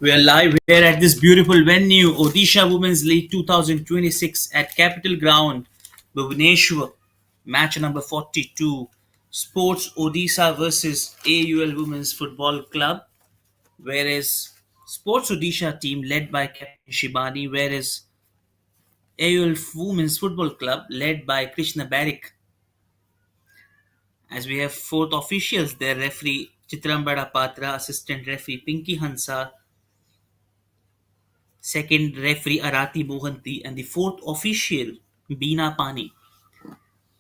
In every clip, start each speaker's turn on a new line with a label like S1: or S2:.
S1: We are live here at this beautiful venue, Odisha Women's League 2026 at Capital Ground, Bhubaneswar. Match number 42, Sports Odisha versus AUL Women's Football Club. Whereas Sports Odisha team led by Captain Shibani, whereas AUL Women's Football Club led by Krishna Barik. As we have fourth officials there, referee Chitrambada Patra, assistant referee Pinky Hansa, second referee Arati Mohanty, and the fourth official Beena Pani.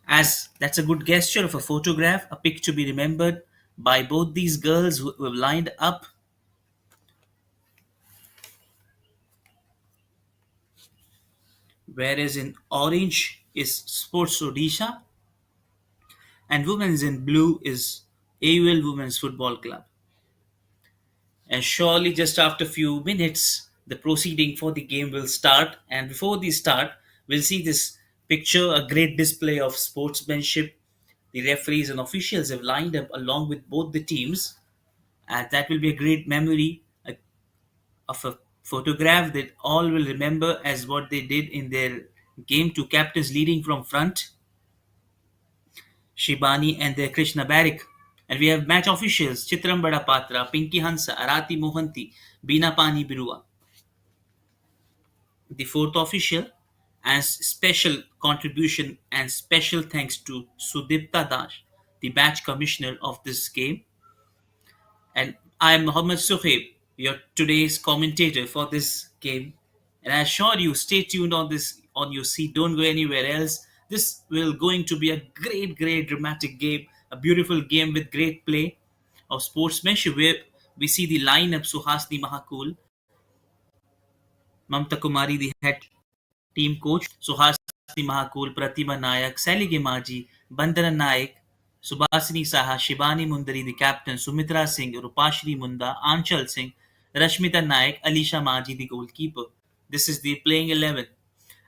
S1: As that's a good gesture of a photograph, a pic to be remembered by both these girls who have lined up. Whereas in orange is Sports Odisha, and women's in blue is AUL Women's Football Club. And surely, just after a few minutes, the proceeding for the game will start. And before the start, we'll see this picture, a great display of sportsmanship. The referees and officials have lined up along with both the teams. And that will be a great memory of a photograph that all will remember as what they did in their game. Two captains leading from front, Shibani and their Krishna Barik. And we have match officials Chitrambada Patra, Pinky Hansa, Arati Mohanty, Beena Pani Birua. The fourth official, and special contribution and special thanks to Sudipta Dash, the match commissioner of this game. And I am Mohammed Suhaib, your today's commentator for this game. And I assure you, stay tuned on this on your seat. Don't go anywhere else. This will going to be a great, great dramatic game, a beautiful game with great play of sportsmanship. Where we see the lineup: Suhasni Mahakul, Mamta Kumari, the head team coach, Suhasini Mahakul, Pratima Nayak, Salige Maji, Bandana Naik, Subhasini Saha, Shibani Mundari, the captain, Sumitra Singh, Rupashri Munda, Anchal Singh, Rashmita Naik, Alisha Maji, the goalkeeper. This is the playing 11.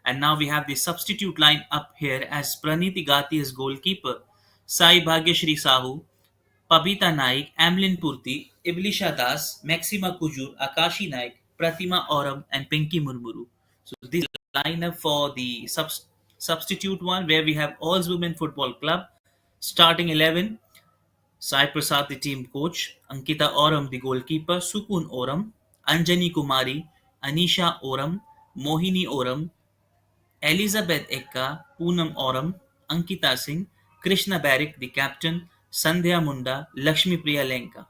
S1: And now we have the substitute line up here as Praniti Gati as goalkeeper, Sai Bhagyashri Sahu, Pabita Naik, Amlin Purti, Iblisha Das, Maxima Kujur, Akashi Naik, Pratima Auram, and Pinky Murmuru. So this lineup for the substitute one, where we have All's Women Football Club, starting 11, Sai Prasad, the team coach, Ankita Auram, the goalkeeper, Sukun Auram, Anjani Kumari, Anisha Auram, Mohini Auram, Elizabeth Ekka, Poonam Auram, Ankita Singh, Krishna Barik, the captain, Sandhya Munda, Lakshmi Priya Lenka.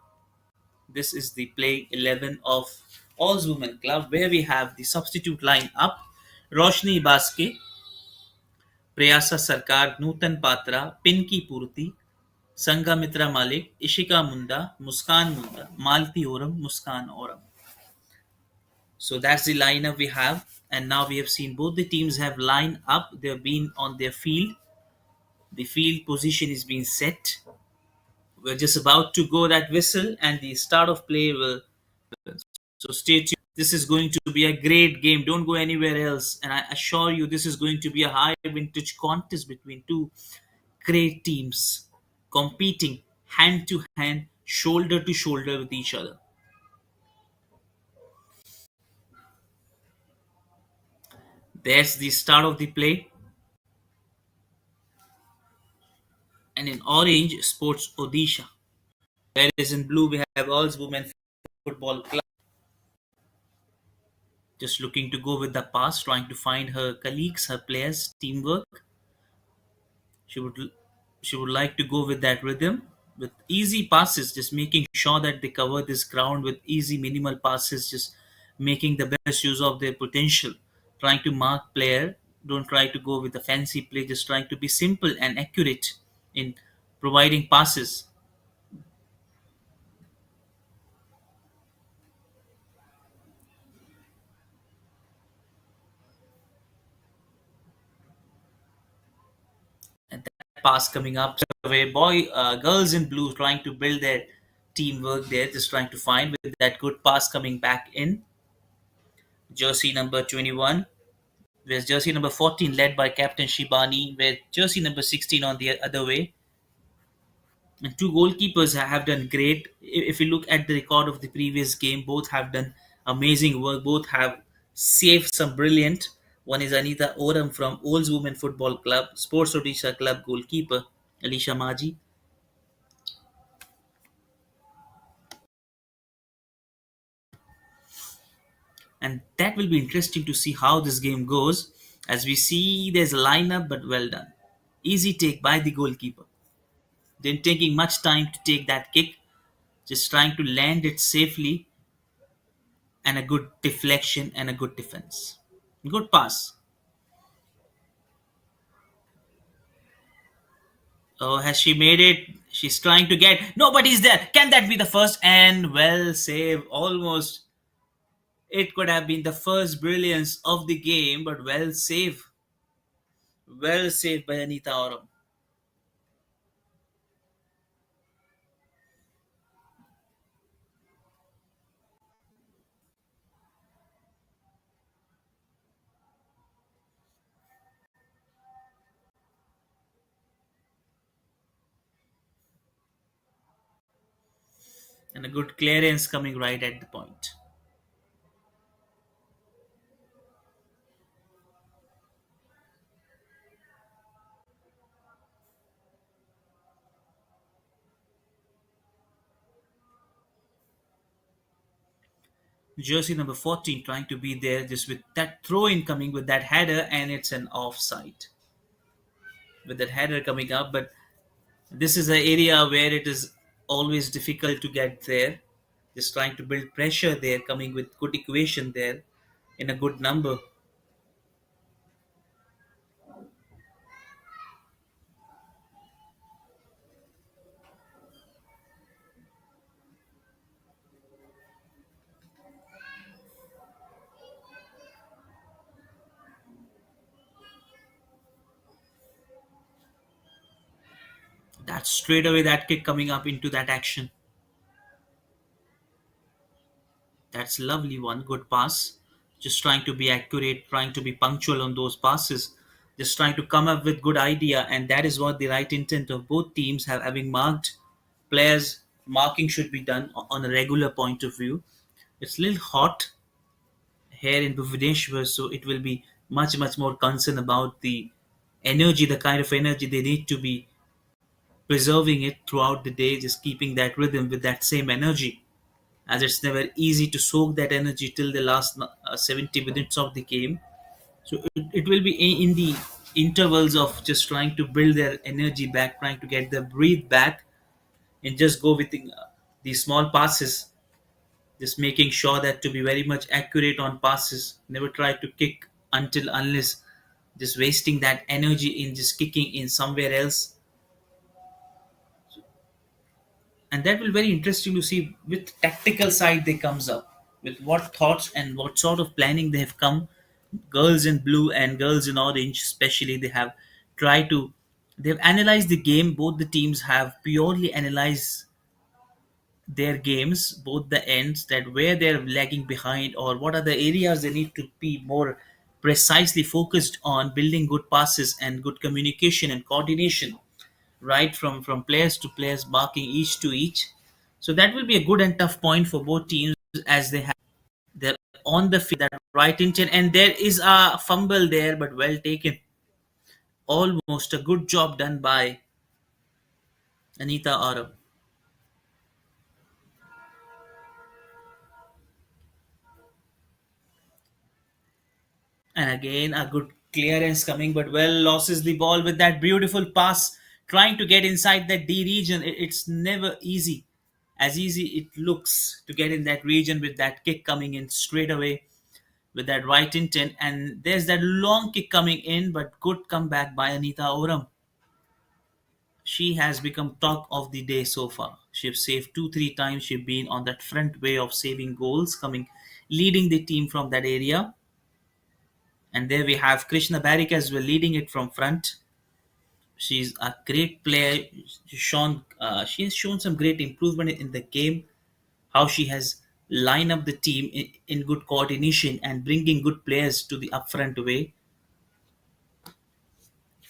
S1: This is the playing 11 of All's Women Club, where we have the substitute line up: Roshni Baske, Prayasa Sarkar, Nutan Patra, Pinky Purti, Sangamitra Malik, Ishika Munda, Muskan Munda, Malti Oram, Muskan Oram. So that's the lineup we have. And now we have seen both the teams have lined up. They've been on their field. The field position is being set. We're just about to go that whistle, and the start of play will. So stay tuned. This is going to be a great game. Don't go anywhere else. And I assure you, this is going to be a high vintage contest between two great teams competing hand to hand, shoulder to shoulder with each other. There's the start of the play. And in orange, Sports Odisha. Whereas in blue, we have All's Women Football Club. Just looking to go with the pass, trying to find her colleagues, her players, teamwork. She would she would like to go with that rhythm with easy passes, just making sure that they cover this ground with easy minimal passes, just making the best use of their potential. Trying to mark player, don't try to go with the fancy play, just trying to be simple and accurate in providing passes. And that pass coming up away, girls in blue trying to build their teamwork there, just trying to find with that good pass coming back in. Jersey number 21, whereas jersey number 14 led by captain Shibani, where jersey number 16 on the other way. And two goalkeepers have done great. If you look at the record of the previous game, both have done Amazing work. Both have saved some brilliant. One is Anita Oram from AUL Women Football Club, Sports Odisha Club goalkeeper Alicia Maji. And that will be interesting to see how this game goes. As we see, there's a lineup, but well done. Easy take by the goalkeeper. Didn't taking much time to take that kick, just trying to land it safely, and a good deflection and a good defense. Good pass. Oh, has she made it? She's trying to get. Nobody's there. Can that be the first? And well save. Almost. It could have been the first brilliance of the game, but well saved. Well saved by Anita Oram. And a good clearance coming right at the point. Jersey number 14 trying to be there just with that throw in coming with that header, and it's an offside with that header coming up. But this is an area where it is always difficult to get there. Just trying to build pressure there, coming with good equation there in a good number. That straight away that kick coming up into that action. That's lovely one. Good pass. Just trying to be accurate, trying to be punctual on those passes. Just trying to come up with good idea, and that is what the right intent of both teams have having marked players. Marking should be done on a regular point of view. It's a little hot here in Bhubaneswar, so it will be much more concern about the energy, the kind of energy they need to be preserving it throughout the day, just keeping that rhythm with that same energy, as it's never easy to soak that energy till the last 70 minutes of the game. So it will be in the intervals of just trying to build their energy back, trying to get their breathe back, and just go with these small passes, just making sure that to be very much accurate on passes, never try to kick until unless just wasting that energy in just kicking in somewhere else. And that will very interesting to see with tactical side they comes up with what thoughts and what sort of planning they have come. Girls in blue and girls in orange especially, they have tried to, they've analyzed the game. Both the teams have purely analyzed their games, both the ends, that where they're lagging behind or what are the areas they need to be more precisely focused on, building good passes and good communication and coordination, right from players to players, marking each to each. So that will be a good and tough point for both teams, as they're on the field, that right intent, and there is a fumble there, but well taken. Almost a good job done by Anita Arab. And again, a good clearance coming, but well loses the ball with that beautiful pass, trying to get inside that D region. It's never easy, as easy it looks to get in that region with that kick coming in straight away with that right intent. And there's that long kick coming in, but good comeback by Anita Oram. She has become talk of the day so far. She's saved two, three times. She's been on that front way of saving goals, coming, leading the team from that area. And there we have Krishna Barik as well, leading it from front. She's a great player. She has shown some great improvement in the game. How she has lined up the team in good coordination and bringing good players to the upfront way.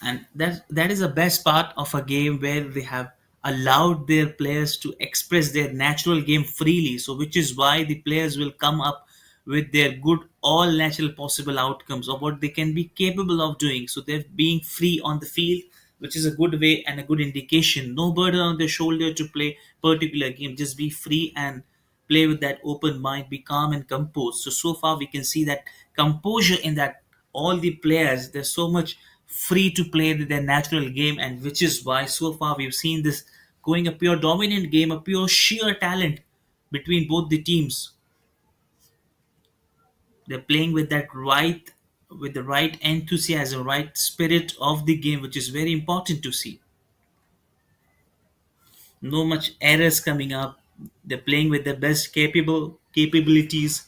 S1: And that is the best part of a game where they have allowed their players to express their natural game freely. So which is why the players will come up with their good all natural possible outcomes of what they can be capable of doing. So they're being free on the field, which is a good way and a good indication. No burden on their shoulder to play particular game. Just be free and play with that open mind, be calm and composed. So far we can see that composure in that all the players, they're so much free to play their natural game, and which is why so far we've seen this going a pure dominant game, a pure sheer talent between both the teams. They're playing with the right enthusiasm, right spirit of the game, which is very important to see. No much errors coming up. They're playing with the best capable capabilities,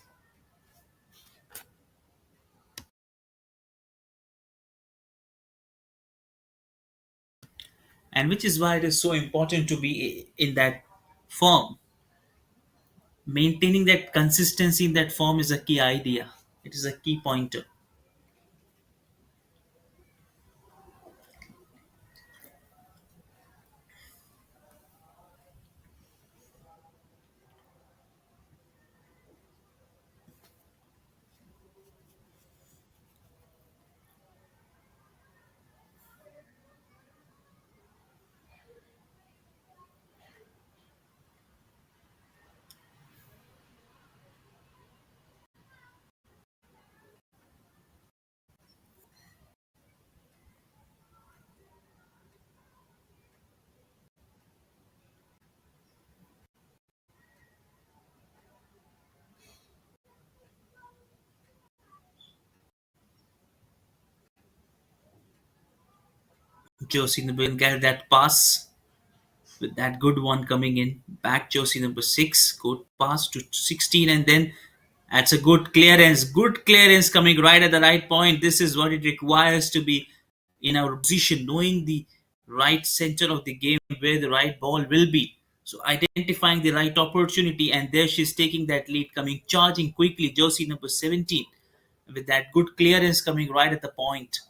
S1: and which is why it is so important to be in that form. Maintaining that consistency in that form is a key idea. It is a key pointer. Josie Nubin get that pass with that good one coming in. Back Josie number 6, good pass to 16, and then that's a good clearance. Good clearance coming right at the right point. This is what it requires to be in our position, knowing the right center of the game where the right ball will be. So identifying the right opportunity, and there she's taking that lead, coming charging quickly. Josie number 17 with that good clearance coming right at the point.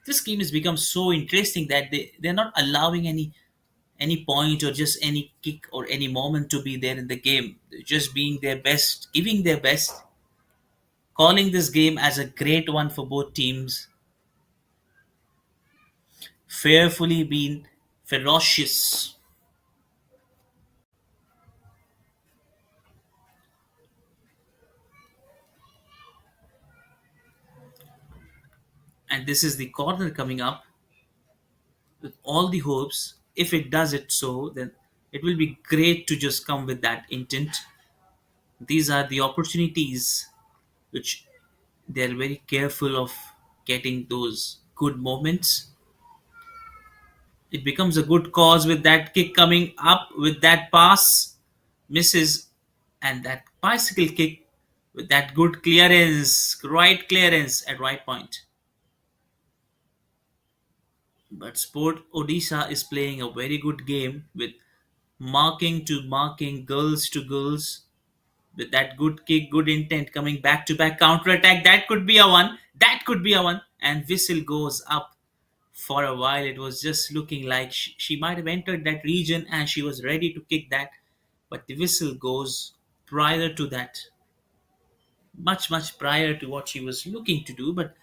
S1: This game has become so interesting that they're not allowing any point or just any kick or any moment to be there in the game. They're just being their best, giving their best, calling this game as a great one for both teams, fearfully being ferocious. And this is the corner coming up with all the hopes. If it does it so, then it will be great to just come with that intent. These are the opportunities which they're very careful of getting those good moments. It becomes a good cause with that kick coming up, with that pass misses, and that bicycle kick with that good clearance, right clearance at right point. But Sport Odisha is playing a very good game with marking to marking, girls to girls, with that good kick, good intent coming back to back counter attack. That could be a one. That could be a one. And whistle goes up. For a while, it was just looking like she might have entered that region and she was ready to kick that. But the whistle goes prior to that, much prior to what she was looking to do. But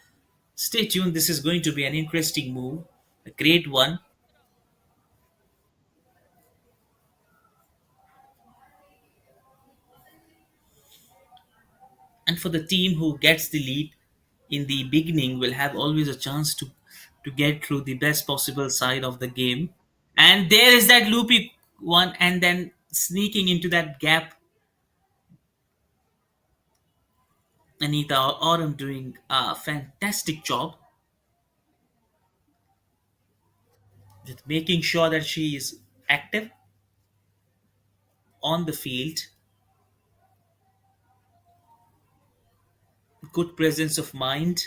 S1: stay tuned. This is going to be an interesting move, a great one. And for the team who gets the lead in the beginning will have always a chance to get through the best possible side of the game. And there is that loopy one, and then sneaking into that gap, Anita Aurum doing a fantastic job with making sure that she is active on the field, good presence of mind.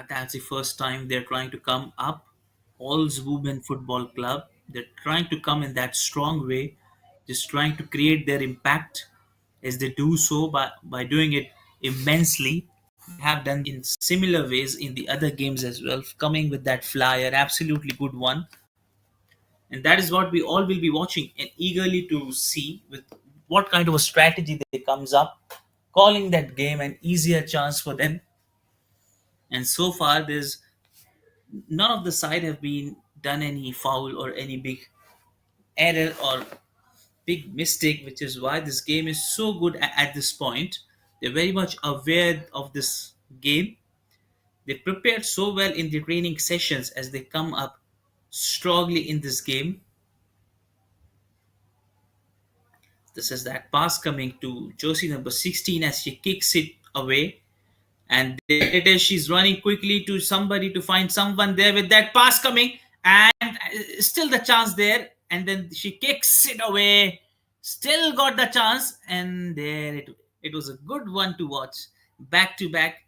S1: That's the first time they're trying to come up. All's Women Football Club. They're trying to come in that strong way, just trying to create their impact as they do so by doing it immensely. Have done in similar ways in the other games as well, coming with that flyer, absolutely good one. And that is what we all will be watching and eagerly to see with what kind of a strategy they comes up, calling that game an easier chance for them. And so far, there's none of the side have been done any foul or any big error or big mistake, which is why this game is so good at this point. They're very much aware of this game. They prepared so well in the training sessions as they come up strongly in this game. This is that pass coming to Josie number 16 as she kicks it away. And there it is. She's running quickly to somebody to find someone there with that pass coming. And still the chance there. And then she kicks it away. Still got the chance. And there it was a good one to watch. Back to back.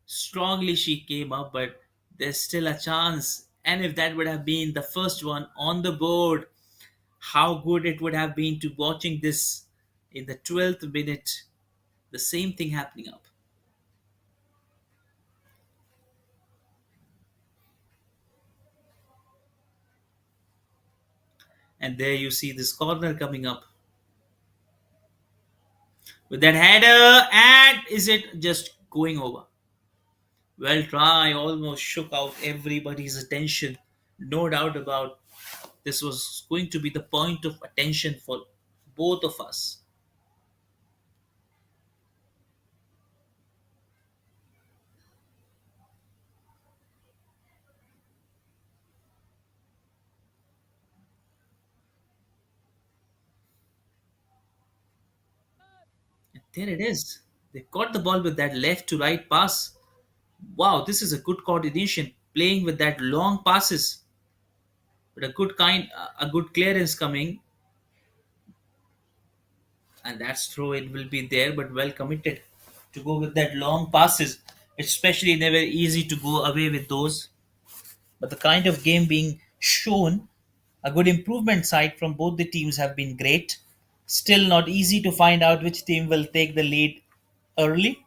S1: Strongly she came up, but there's still a chance. And if that would have been the first one on the board, how good it would have been to watching this in the 12th minute, the same thing happening up. And there you see this corner coming up with that header, and is it just going over? Well, try almost shook out everybody's attention. No doubt about this was going to be the point of attention for both of us. And there it is. They caught the ball with that left to right pass. Wow, this is a good coordination. Playing with that long passes, with a good clearance coming, and that's throw it will be there, but well committed to go with that long passes. Especially never easy to go away with those. But the kind of game being shown, a good improvement side from both the teams have been great. Still not easy to find out which team will take the lead early.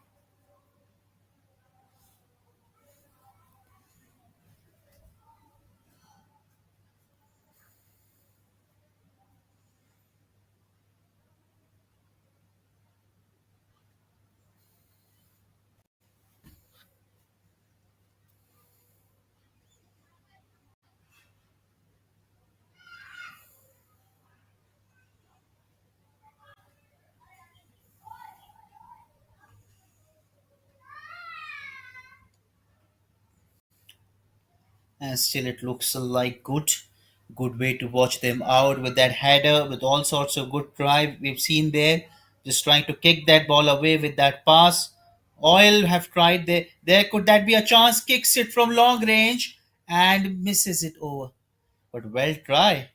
S1: And still it looks like good way to watch them out with that header, with all sorts of good drive we've seen there, just trying to kick that ball away with that pass. Oil have tried there could that be a chance, kicks it from long range and misses it over, but well try,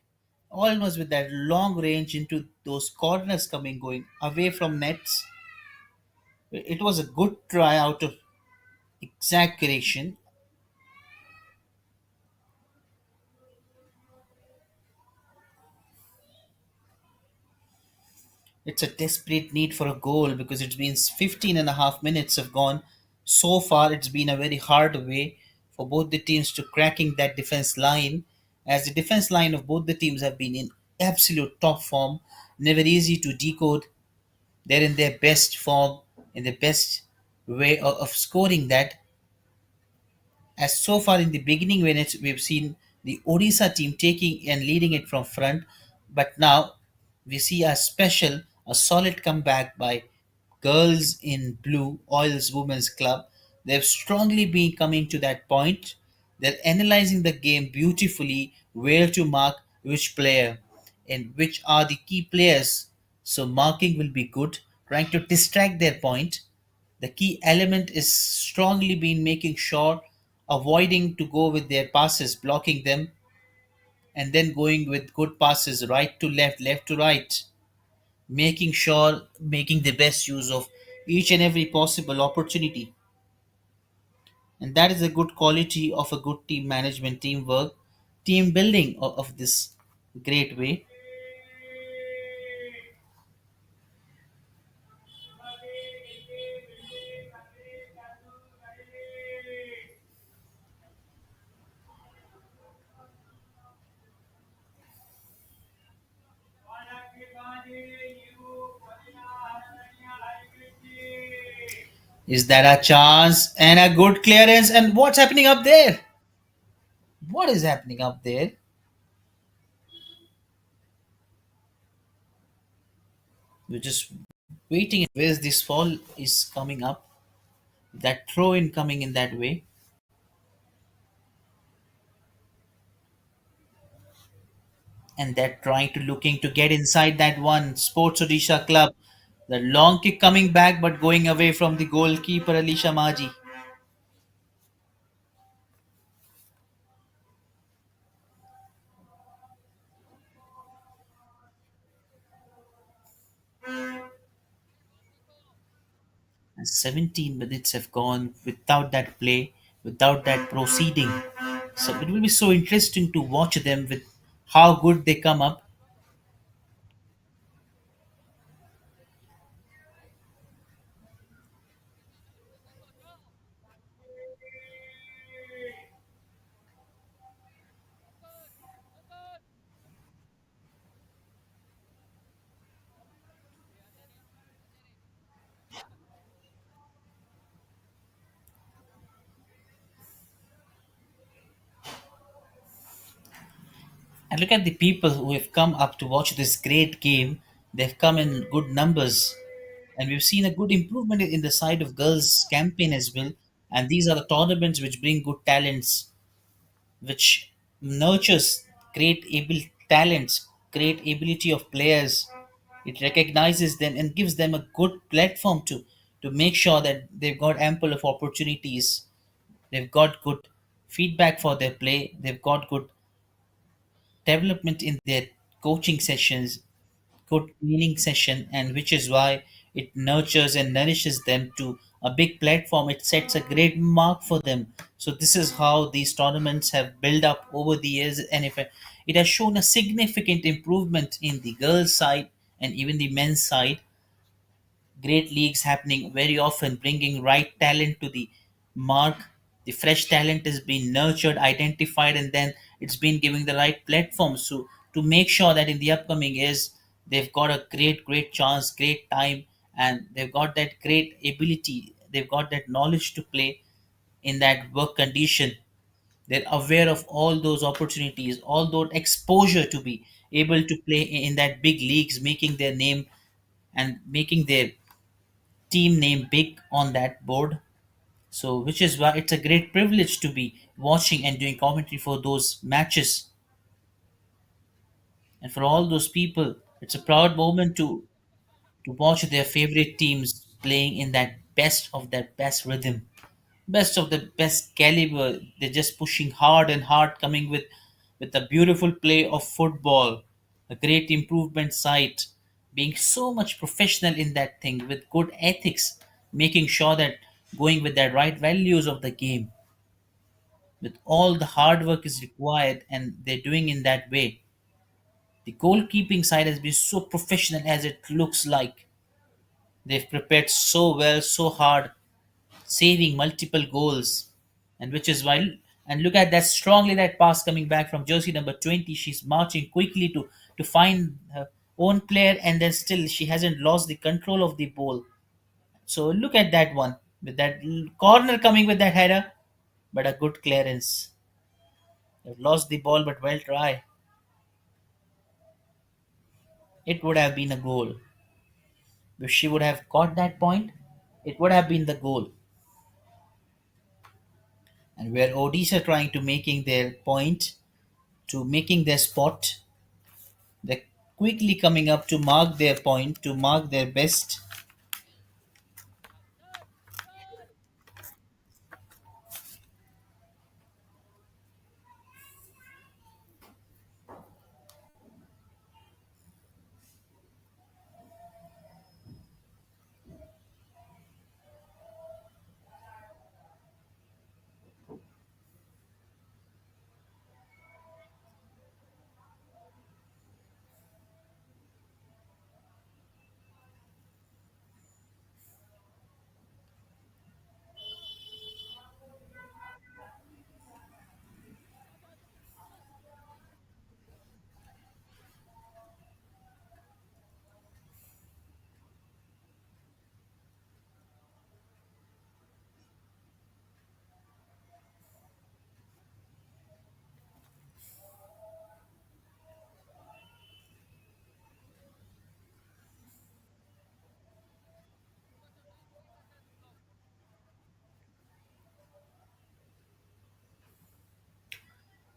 S1: almost with that long range into those corners coming going away from nets. It was a good try out of exact creation. It's a desperate need for a goal because it's been 15 and a half minutes have gone. So far, it's been a very hard way for both the teams to cracking that defense line, as the defense line of both the teams have been in absolute top form. Never easy to decode. They're in their best form, in the best way of scoring that. As so far in the beginning when we've seen the Odisha team taking and leading it from front, but now we see a solid comeback by girls in blue, Oils Women's Club. They've strongly been coming to that point. They're analyzing the game beautifully, where to mark which player and which are the key players. So marking will be good, trying to distract their point. The key element is strongly been making sure avoiding to go with their passes, blocking them, and then going with good passes right to left, left to right, making sure making the best use of each and every possible opportunity. And that is a good quality of a good team management, teamwork, team building of this great way. Is that a chance and a good clearance? And what's happening up there? What is happening up there? We're just waiting. Where's this fall is coming up? That throw in coming in that way, and that trying to looking to get inside that one Sports Odisha club. The long kick coming back, but going away from the goalkeeper Alisha Maji. And 17 minutes have gone without that play, without that proceeding. So it will be so interesting to watch them with how good they come up. And look at the people who have come up to watch this great game. They've come in good numbers. And we've seen a good improvement in the side of girls campaign as well. And these are the tournaments which bring good talents, which nurtures great able talents, great ability of players. It recognizes them and gives them a good platform to make sure that they've got ample of opportunities. They've got good feedback for their play. They've got good development in their coaching sessions, good training session, and which is why it nurtures and nourishes them to a big platform. It sets a great mark for them. So this is how these tournaments have built up over the years, and if it has shown a significant improvement in the girls side and even the men's side. Great leagues happening very often, bringing right talent to the mark. The fresh talent is being nurtured, identified, and then it's been giving the right platform. So to make sure that in the upcoming years they've got a great chance, great time, and they've got that great ability. They've got that knowledge to play in that work condition. They're aware of all those opportunities, all those exposure to be able to play in that big leagues, making their name and making their team name big on that board. So, which is why it's a great privilege to be watching and doing commentary for those matches. And for all those people, it's a proud moment to watch their favorite teams playing in that best of their best rhythm, best of the best caliber. They're just pushing hard and hard, coming with a beautiful play of football, a great improvement site, being so much professional in that thing with good ethics, making sure that going with the right values of the game, with all the hard work is required, and they're doing in that way. The goalkeeping side has been so professional as it looks like. They've prepared so well, so hard, saving multiple goals, and which is why. And look at that strongly that pass coming back from jersey number 20. She's marching quickly to find her own player, and then still she hasn't lost the control of the ball. So look at that one with that corner coming with that header, but a good clearance. They've lost the ball, but well try. It would have been a goal. If she would have got that point, it would have been the goal. And where Odisha trying to making their point, to making their spot, they're quickly coming up to mark their point, to mark their best.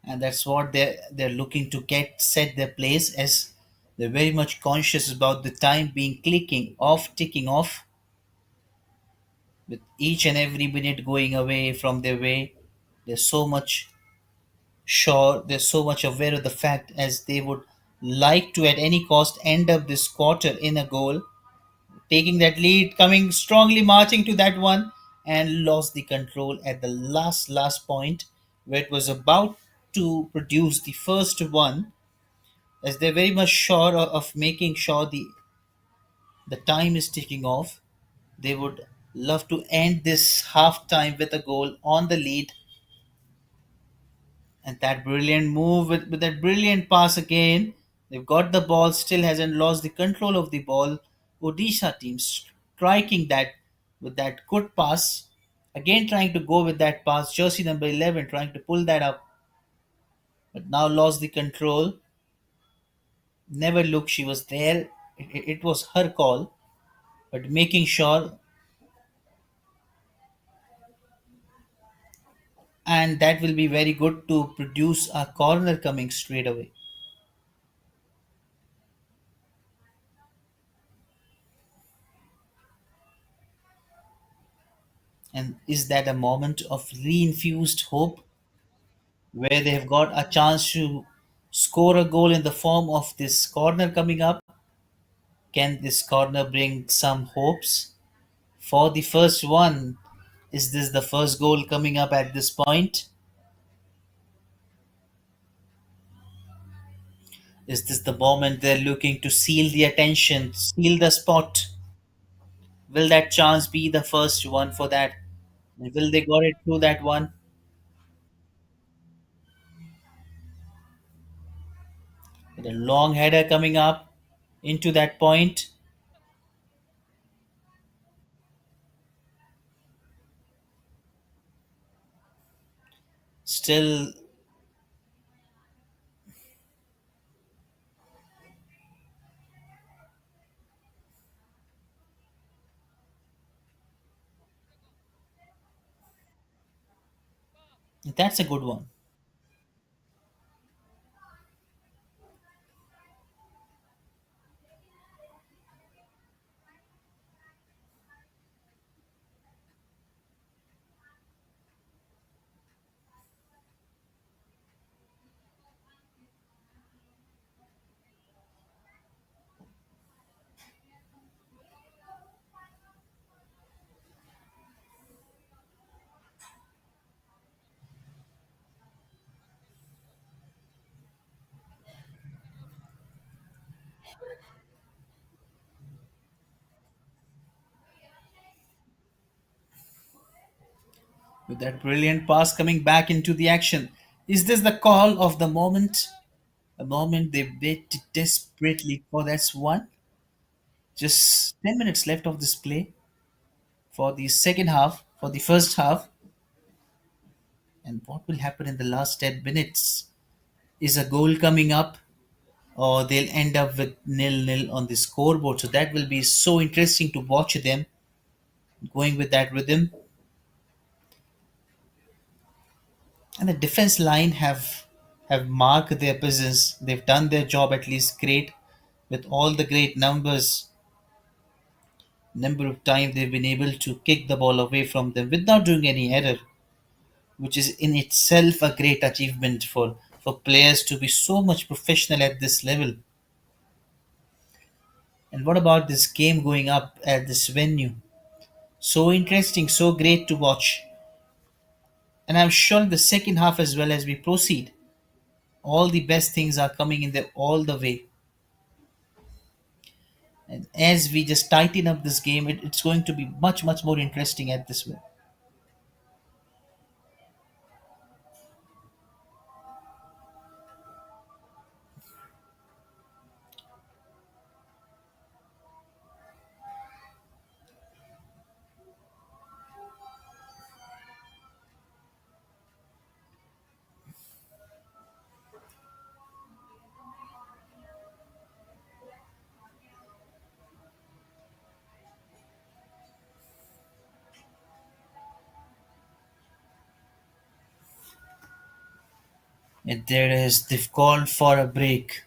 S1: and that's what they're looking to get set their place, as they're very much conscious about the time being clicking off, ticking off, with each and every minute going away from their way. They're so much sure, they're so much aware of the fact, as they would like to at any cost end up this quarter in a goal, taking that lead, coming strongly marching to that one, and lost the control at the last point, where it was about to produce the first one, as they're very much sure of making sure the time is ticking off. They would love to end this half time with a goal on the lead. And that brilliant move with that brilliant pass again. They've got the ball, still hasn't lost the control of the ball. Odisha team striking that with that good pass. Again trying to go with that pass. Jersey number 11 trying to pull that up, but now lost the control. Never looked, she was there. It was her call, but making sure, and that will be very good to produce a corner coming straight away. And is that a moment of reinfused hope, where they've got a chance to score a goal in the form of this corner coming up? Can this corner bring some hopes for the first one? Is this the first goal coming up at this point? Is this the moment they're looking to seal the attention, seal the spot? Will that chance be the first one for that? Will they got it through that one? With a long header coming up into that point. Still, that's a good one. With that brilliant pass coming back into the action. Is this the call of the moment? A moment they waited desperately for. That's one. Just 10 minutes left of this play for the second half, for the first half. And what will happen in the last 10 minutes? Is a goal coming up, or they'll end up with nil-nil on the scoreboard? So that will be so interesting to watch them going with that rhythm. And the defense line have marked their presence. They've done their job at least great, with all the great number of times they've been able to kick the ball away from them without doing any error, which is in itself a great achievement for players to be so much professional at this level. And what about this game going up at this venue? So interesting, so great to watch. And I'm sure in the second half as well, as we proceed, all the best things are coming in there all the way. And as we just tighten up this game, it's going to be much more interesting at this way. There is they've called for a break.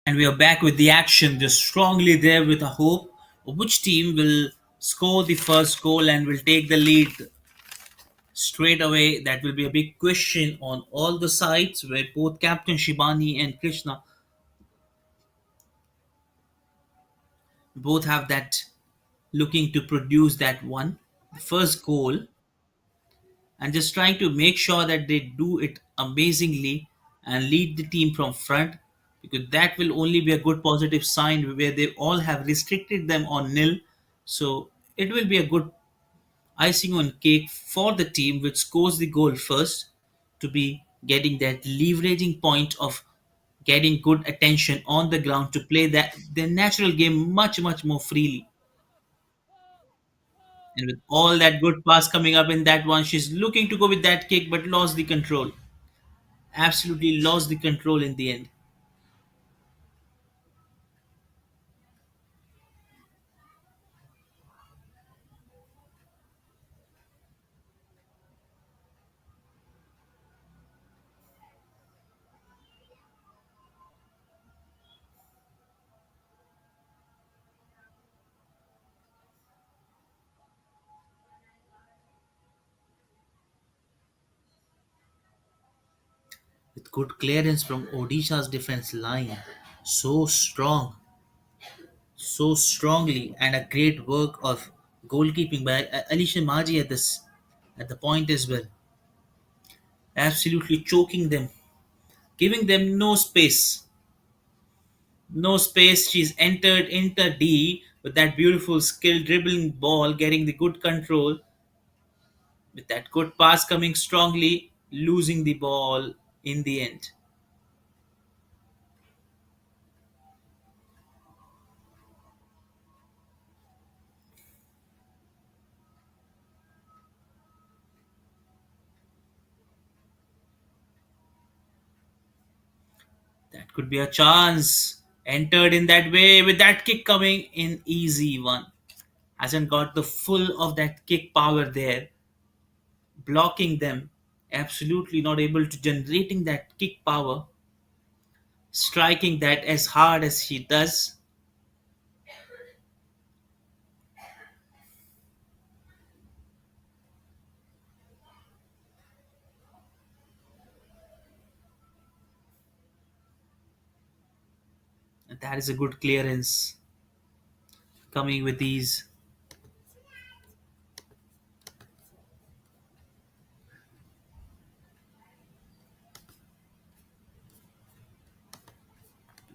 S1: And we are back with the action. They're strongly there with a hope of which team will score the first goal and will take the lead straight away. That will be a big question on all the sides where both Captain Shibani and Krishna both have that looking to produce that one, the first goal, and just trying to make sure that they do it amazingly and lead the team from front, because that will only be a good positive sign where they all have restricted them on nil. So it will be a good icing on cake for the team which scores the goal first to be getting that leveraging point of getting good attention on the ground to play that their natural game much more freely. And with all that good pass coming up in that one, she's looking to go with that kick but lost the control. Absolutely lost the control in the end. With good clearance from Odisha's defense line. So strong, so strongly, and a great work of goalkeeping by Alicia Maji at the point as well. Absolutely choking them, giving them no space. No space. She's entered into D with that beautiful skill dribbling ball, getting the good control, with that good pass coming strongly, losing the ball in the end. That could be a chance. Entered in that way with that kick coming in, easy one. Hasn't got the full of that kick power there, blocking them. Absolutely not able to generating that kick power, striking that as hard as she does. That is a good clearance coming with these.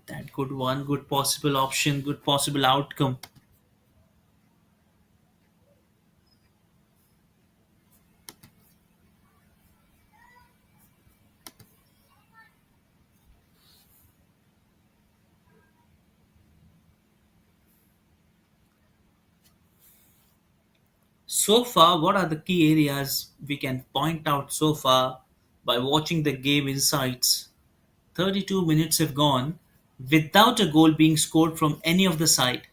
S1: That good one, good possible option, good possible outcome. So far, what are the key areas we can point out so far by watching the game insights. 32 minutes have gone without a goal being scored from any of the side.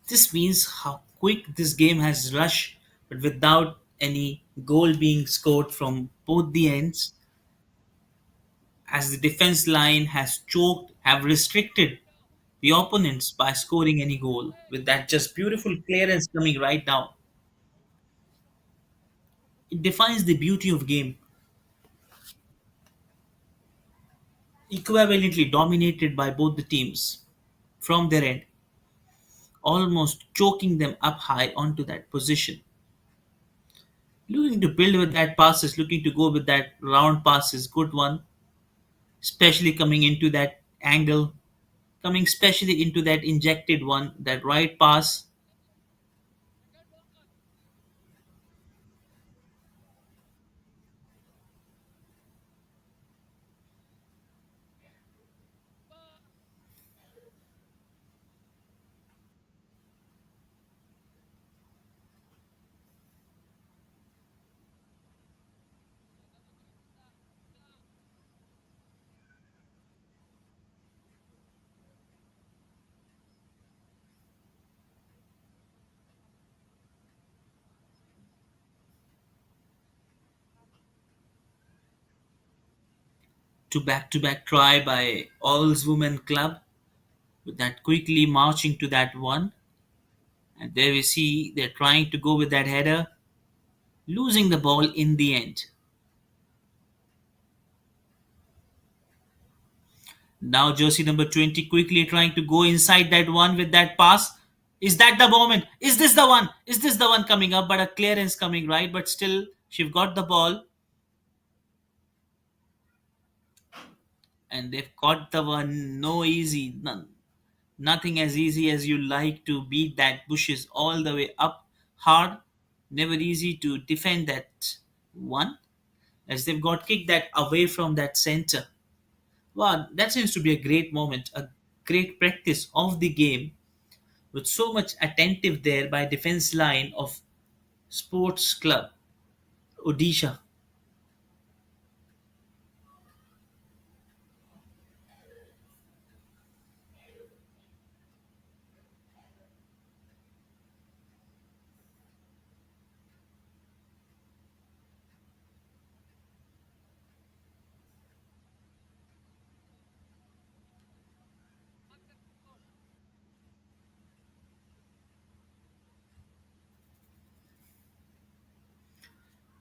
S1: This means how quick this game has rushed, but without any goal being scored from both the ends, as the defense line has choked, have restricted the opponents by scoring any goal. With that just beautiful clearance coming right down, it defines the beauty of game. Equivalently dominated by both the teams from their end, almost choking them up high onto that position. Looking to build with that passes, looking to go with that round passes, good one, especially coming into that angle, coming especially into that injected one, that right pass. To back try by All's Women Club, with that quickly marching to that one. And there we see they're trying to go with that header, losing the ball in the end. Now jersey number 20 quickly trying to go inside that one with that pass. Is that the moment? Is this the one? Is this the one coming up? But a clearance coming right, but still she've got the ball and they've caught the one. No easy, nothing as easy as you like to beat that bushes all the way up hard. Never easy to defend that one as they've got kicked that away from that center. Wow, that seems to be a great moment, a great practice of the game with so much attentive there by defense line of Sports Club Odisha.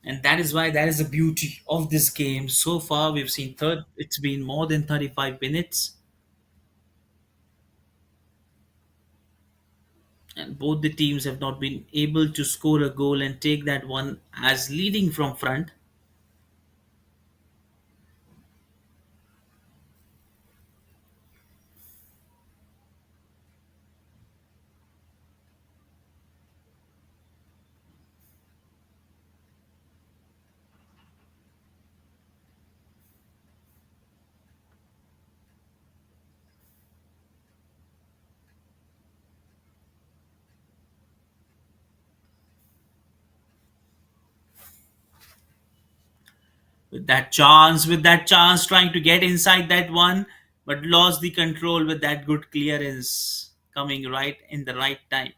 S1: And that is why that is the beauty of this game. So far, we've seen third. It's been more than 35 minutes, and both the teams have not been able to score a goal and take that one as leading from front. With that chance, trying to get inside that one, but lost the control with that good clearance coming right in the right time.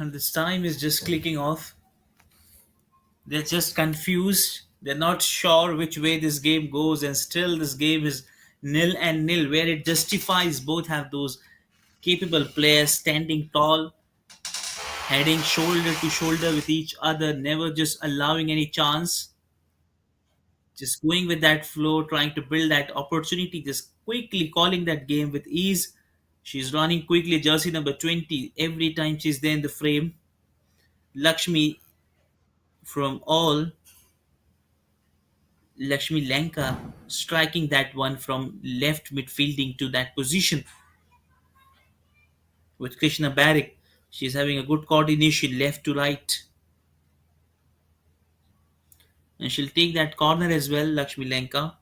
S1: And this time is just clicking off. They're just confused. They're not sure which way this game goes, and still this game is nil and nil, where it justifies both have those capable players standing tall, heading shoulder to shoulder with each other, never just allowing any chance, just going with that flow, trying to build that opportunity, just quickly calling that game with ease. She's running quickly, jersey number 20, every time she's there in the frame. Lakshmi from all, Lakshmi Lanka striking that one from left midfielding to that position with Krishna Barrick. She's having a good coordination left to right, and she'll take that corner as well, Lakshmi Lanka.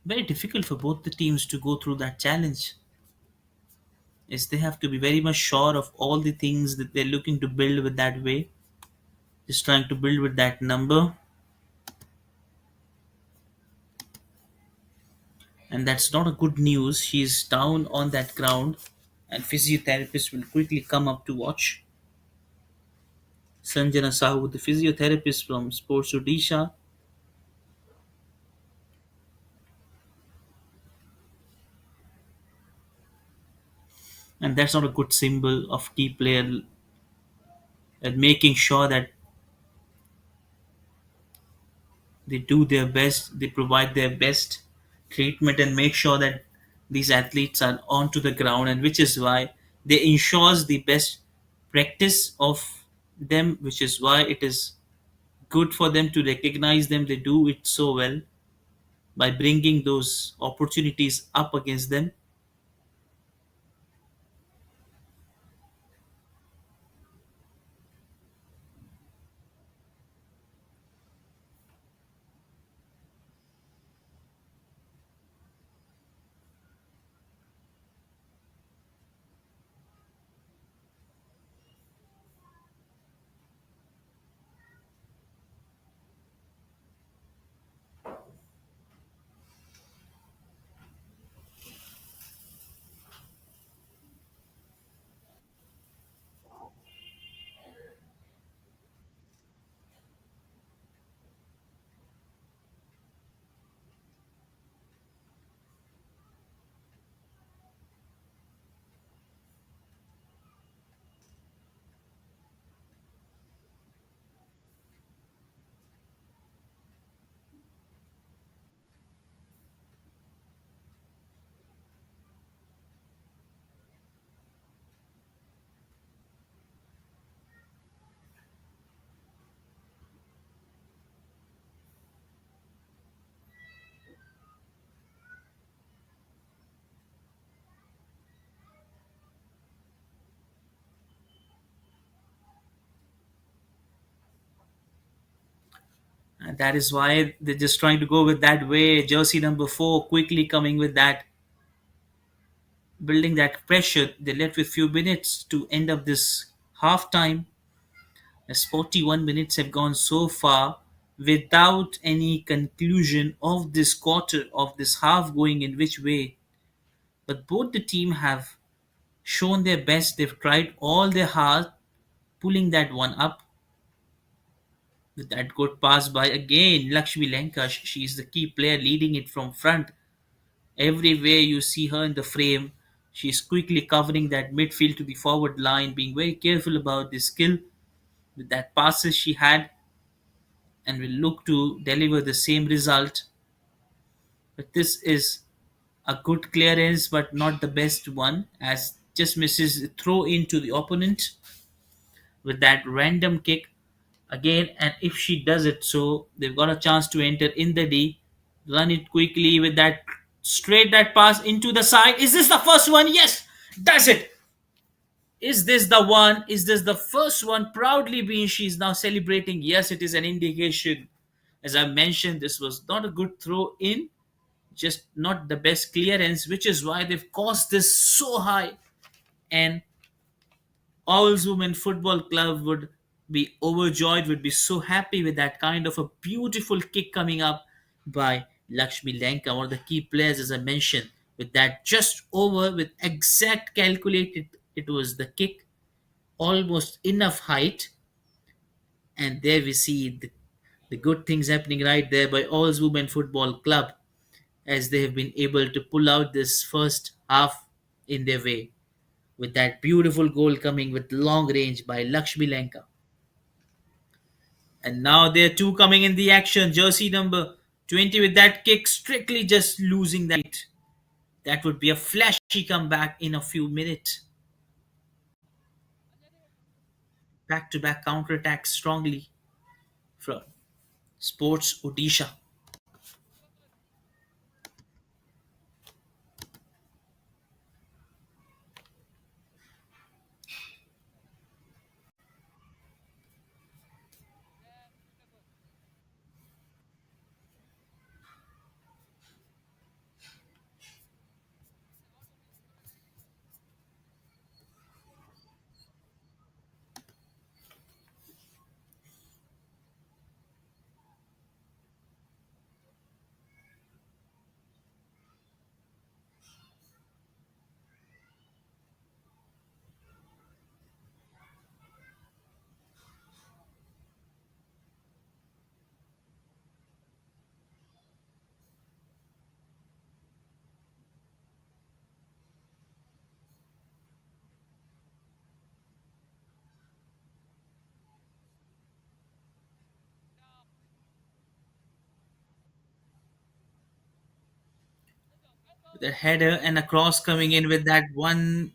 S1: Very difficult for both the teams to go through that challenge, is they have to be very much sure of all the things that they're looking to build with that way, just trying to build with that number. And that's not a good news. She's down on that ground, and physiotherapist will quickly come up to watch. Sanjana Sahu, the physiotherapist from Sports Odisha. And that's not a good symbol of key player, and making sure that they do their best, they provide their best treatment, and make sure that these athletes are onto the ground, and which is why they ensures the best practice of them, which is why it is good for them to recognize them. They do it so well by bringing those opportunities up against them. And that is why they're just trying to go with that way. Jersey number 4 quickly coming with that, building that pressure. They left with few minutes to end up this half time, as 41 minutes have gone so far without any conclusion of this quarter, of this half going in which way. But both the team have shown their best. They've tried all their hard, pulling that one up with that good pass by again Lakshmi Lanka. She's the key player leading it from front. Everywhere you see her in the frame, she's quickly covering that midfield to the forward line, being very careful about the skill with that passes she had, and will look to deliver the same result. But this is a good clearance, but not the best one, as just misses the throw into the opponent with that random kick again. And if she does it, so they've got a chance to enter in the D. Run it quickly with that straight that pass into the side. Is this the first one? Yes, that's it. Is this the one? Is this the first one? Proudly being she's now celebrating. Yes, it is an indication. As I mentioned, this was not a good throw in, just not the best clearance, which is why they've caused this so high. And Owls Women Football Club would be overjoyed, would be so happy with that kind of a beautiful kick coming up by Lakshmi Lanka, one of the key players, as I mentioned, with that just over, with exact calculated, it was the kick, almost enough height. And there we see the good things happening right there by Owls Women Football Club, as they have been able to pull out this first half in their way with that beautiful goal coming with long range by Lakshmi Lanka. And now there are two coming in the action. Jersey number 20 with that kick, strictly just losing that. That would be a flashy comeback in a few minutes. Back to back counter attacks strongly from Sports Odisha. With a header and a cross coming in with that one.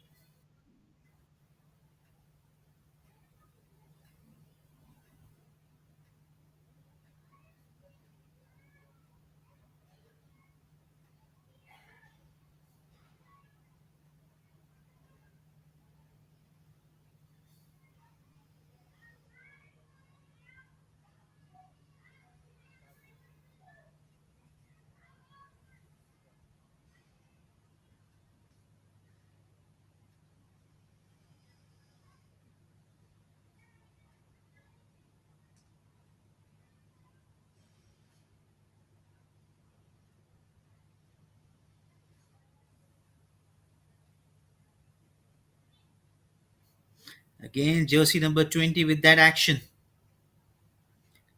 S1: Again, jersey number 20 with that action.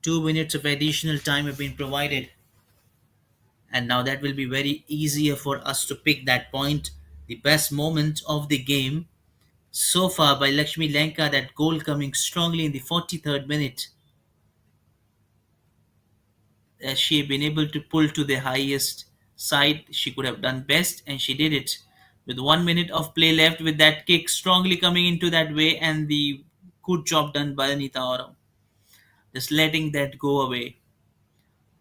S1: 2 minutes of additional time have been provided. And now that will be very easier for us to pick that point. The best moment of the game so far by Lakshmi Lanka, that goal coming strongly in the 43rd minute, as she had been able to pull to the highest side. She could have done best, and she did it. With 1 minute of play left, with that kick strongly coming into that way, and the good job done by Anita Oram. Just letting that go away.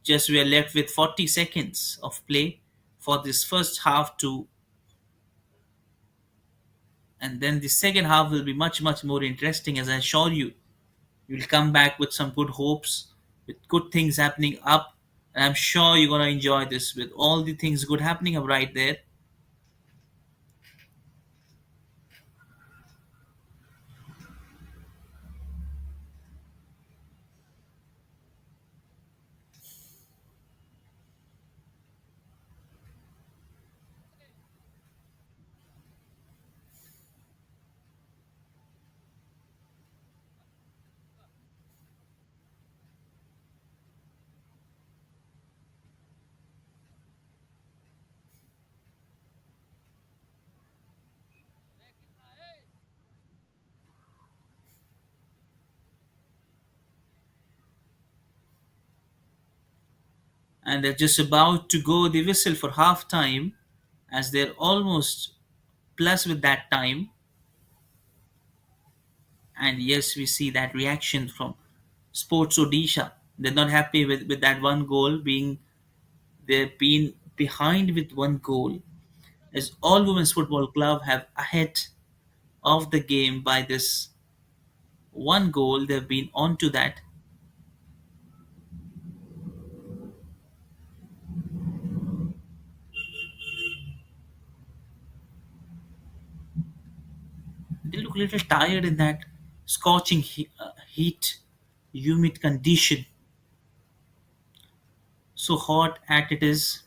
S1: Just we are left with 40 seconds of play for this first half to, and then the second half will be much much more interesting, as I assure you. You'll come back with some good hopes, with good things happening up, and I'm sure you're gonna enjoy this with all the things good happening up right there. And they're just about to go the whistle for half time, as they're almost plus with that time. And yes, we see that reaction from Sports Odisha. They're not happy with that one goal being They've been behind with one goal, as all women's football club have ahead of the game by this one goal. They've been on to that. They look a little tired in that scorching heat, humid condition. So hot at it is.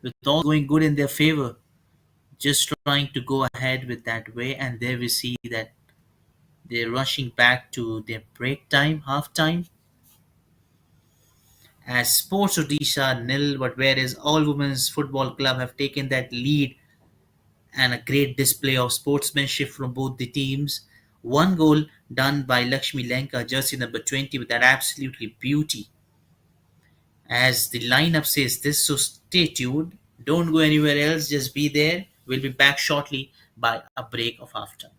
S1: With all going good in their favor, just trying to go ahead with that way, and there we see that they're rushing back to their break time, half time, as Sports Odisha nil, but whereas All Women's Football Club have taken that lead, and a great display of sportsmanship from both the teams. One goal done by Lakshmi Lanka, jersey number 20, with that absolutely beauty. As the lineup says this, so stay tuned. Don't go anywhere else, just be there. We'll be back shortly by a break of half time.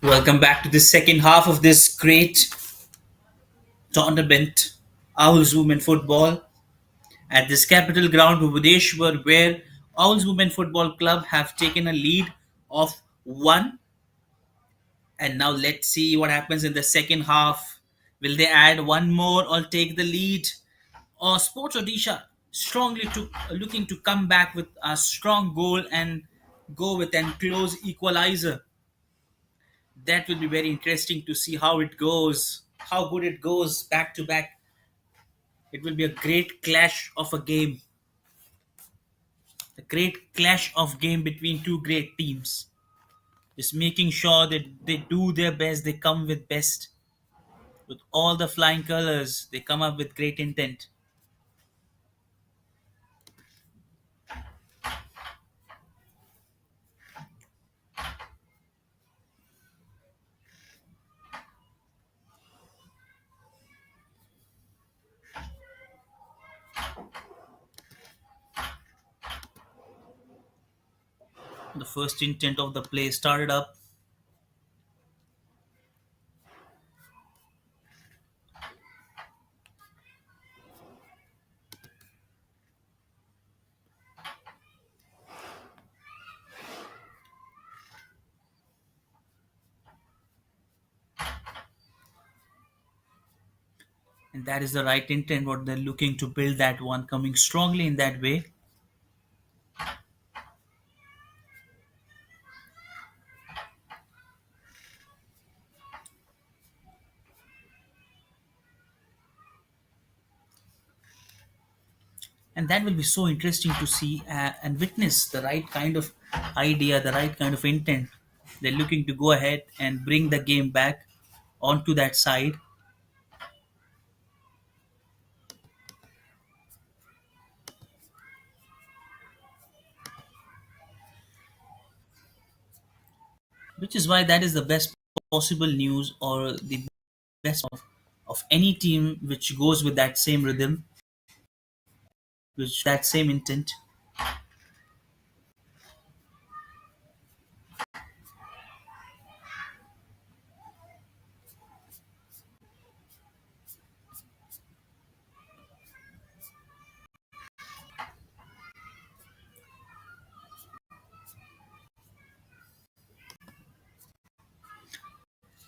S1: Welcome back to the second half of this great tournament, Owls Women Football, at this capital ground, Bhubaneswar, where Owls Women Football Club have taken a lead of one. And now let's see what happens in the second half. Will they add one more or take the lead? Or Sports Odisha looking to come back with a strong goal and go with an close equalizer. That will be very interesting to see how it goes, how good it goes back to back. It will be a great clash of a game, a great clash of game between two great teams. Just making sure that they do their best, they come with best. With all the flying colors, they come up with great intent. The first intent of the play started up, and that is the right intent. What they're looking to build that one, coming strongly in that way. And that will be so interesting to see and witness the right kind of idea, the right kind of intent. They're looking to go ahead and bring the game back onto that side, which is why that is the best possible news or the best of any team which goes with that same rhythm, which that same intent.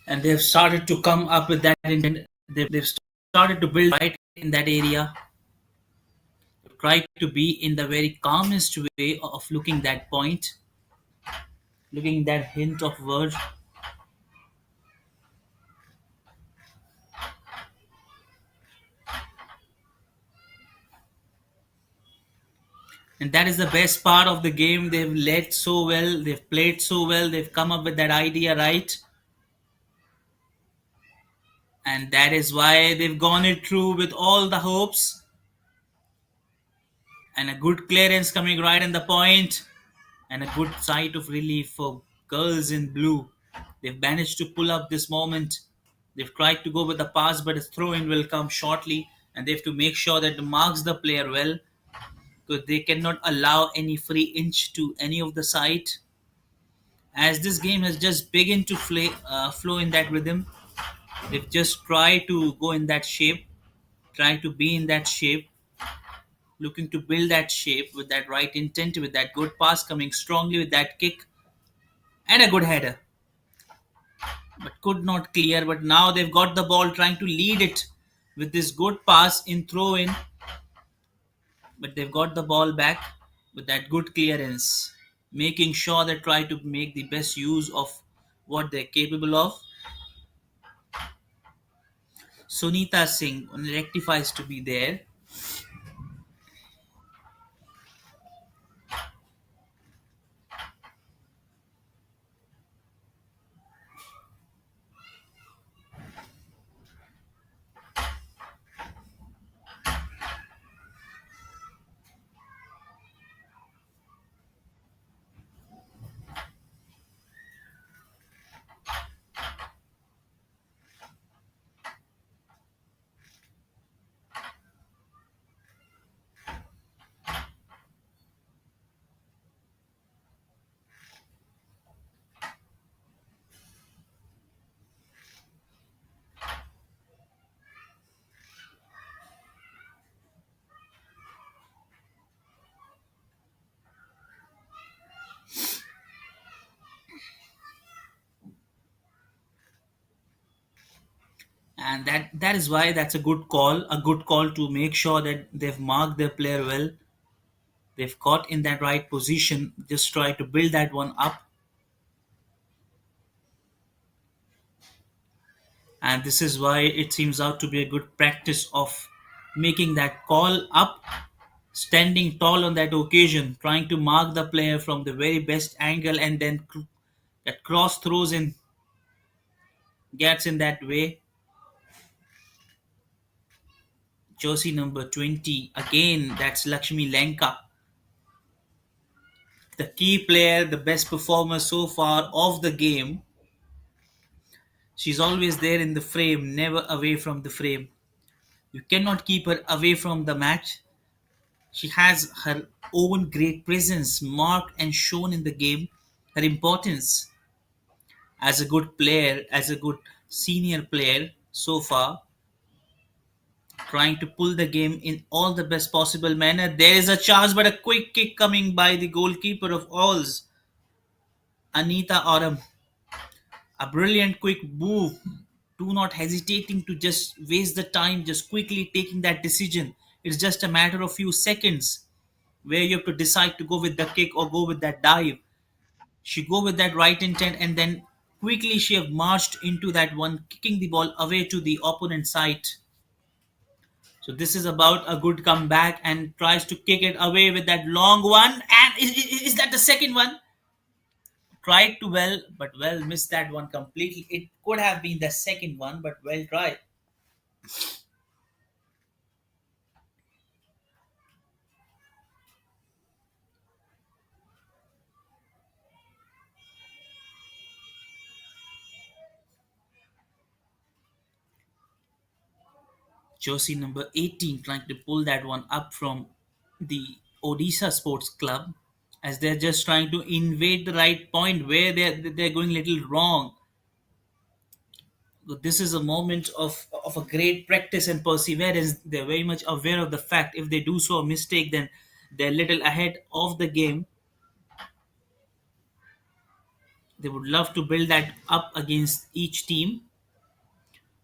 S1: And they've started to come up with that intent. They've started to build right in that area, try to be in the very calmest way of looking that point, looking that hint of word. And that is the best part of the game. They've led so well, they've played so well, they've come up with that idea right. And that is why they've gone it through with all the hopes. And a good clearance coming right in the point, and a good sight of relief for girls in blue. They've managed to pull up this moment. They've tried to go with the pass, but a throw in will come shortly, and they have to make sure that it marks the player well because they cannot allow any free inch to any of the side. As this game has just begun to flow in that rhythm, they've just tried to go in that shape, try to be in that shape, looking to build that shape with that right intent, with that good pass coming strongly with that kick and a good header, but could not clear. But now they've got the ball, trying to lead it with this good pass in throw in, but they've got the ball back with that good clearance, making sure they try to make the best use of what they're capable of. Sunita Singh rectifies to be there. and that is why that's a good call to make sure that they've marked their player well, they've got in that right position, just try to build that one up. And this is why it seems out to be a good practice of making that call up, standing tall on that occasion, trying to mark the player from the very best angle, and then that cross throws in, gets in that way. Jersey number 20, again, that's Lakshmi Lanka, the key player, the best performer so far of the game. She's always there in the frame, never away from the frame. You cannot keep her away from the match. She has her own great presence marked and shown in the game. Her importance as a good player, as a good senior player so far, trying to pull the game in all the best possible manner. There is a chance, but a quick kick coming by the goalkeeper of Alls, Anita Aurum. A brilliant quick move. Do not hesitating to just waste the time, just quickly taking that decision. It's just a matter of few seconds where you have to decide to go with the kick or go with that dive. She go with that right intent, and then quickly she have marched into that one, kicking the ball away to the opponent side. So this is about a good comeback and tries to kick it away with that long one. And is that the second one? Tried to well, but well missed that one completely. It could have been the second one, but well tried. Josie number 18 trying to pull that one up from the Odisha Sports Club, as they're just trying to invade the right point where they're going a little wrong. This is a moment of a great practice and perseverance. They're very much aware of the fact if they do so a mistake, then they're little ahead of the game. They would love to build that up against each team,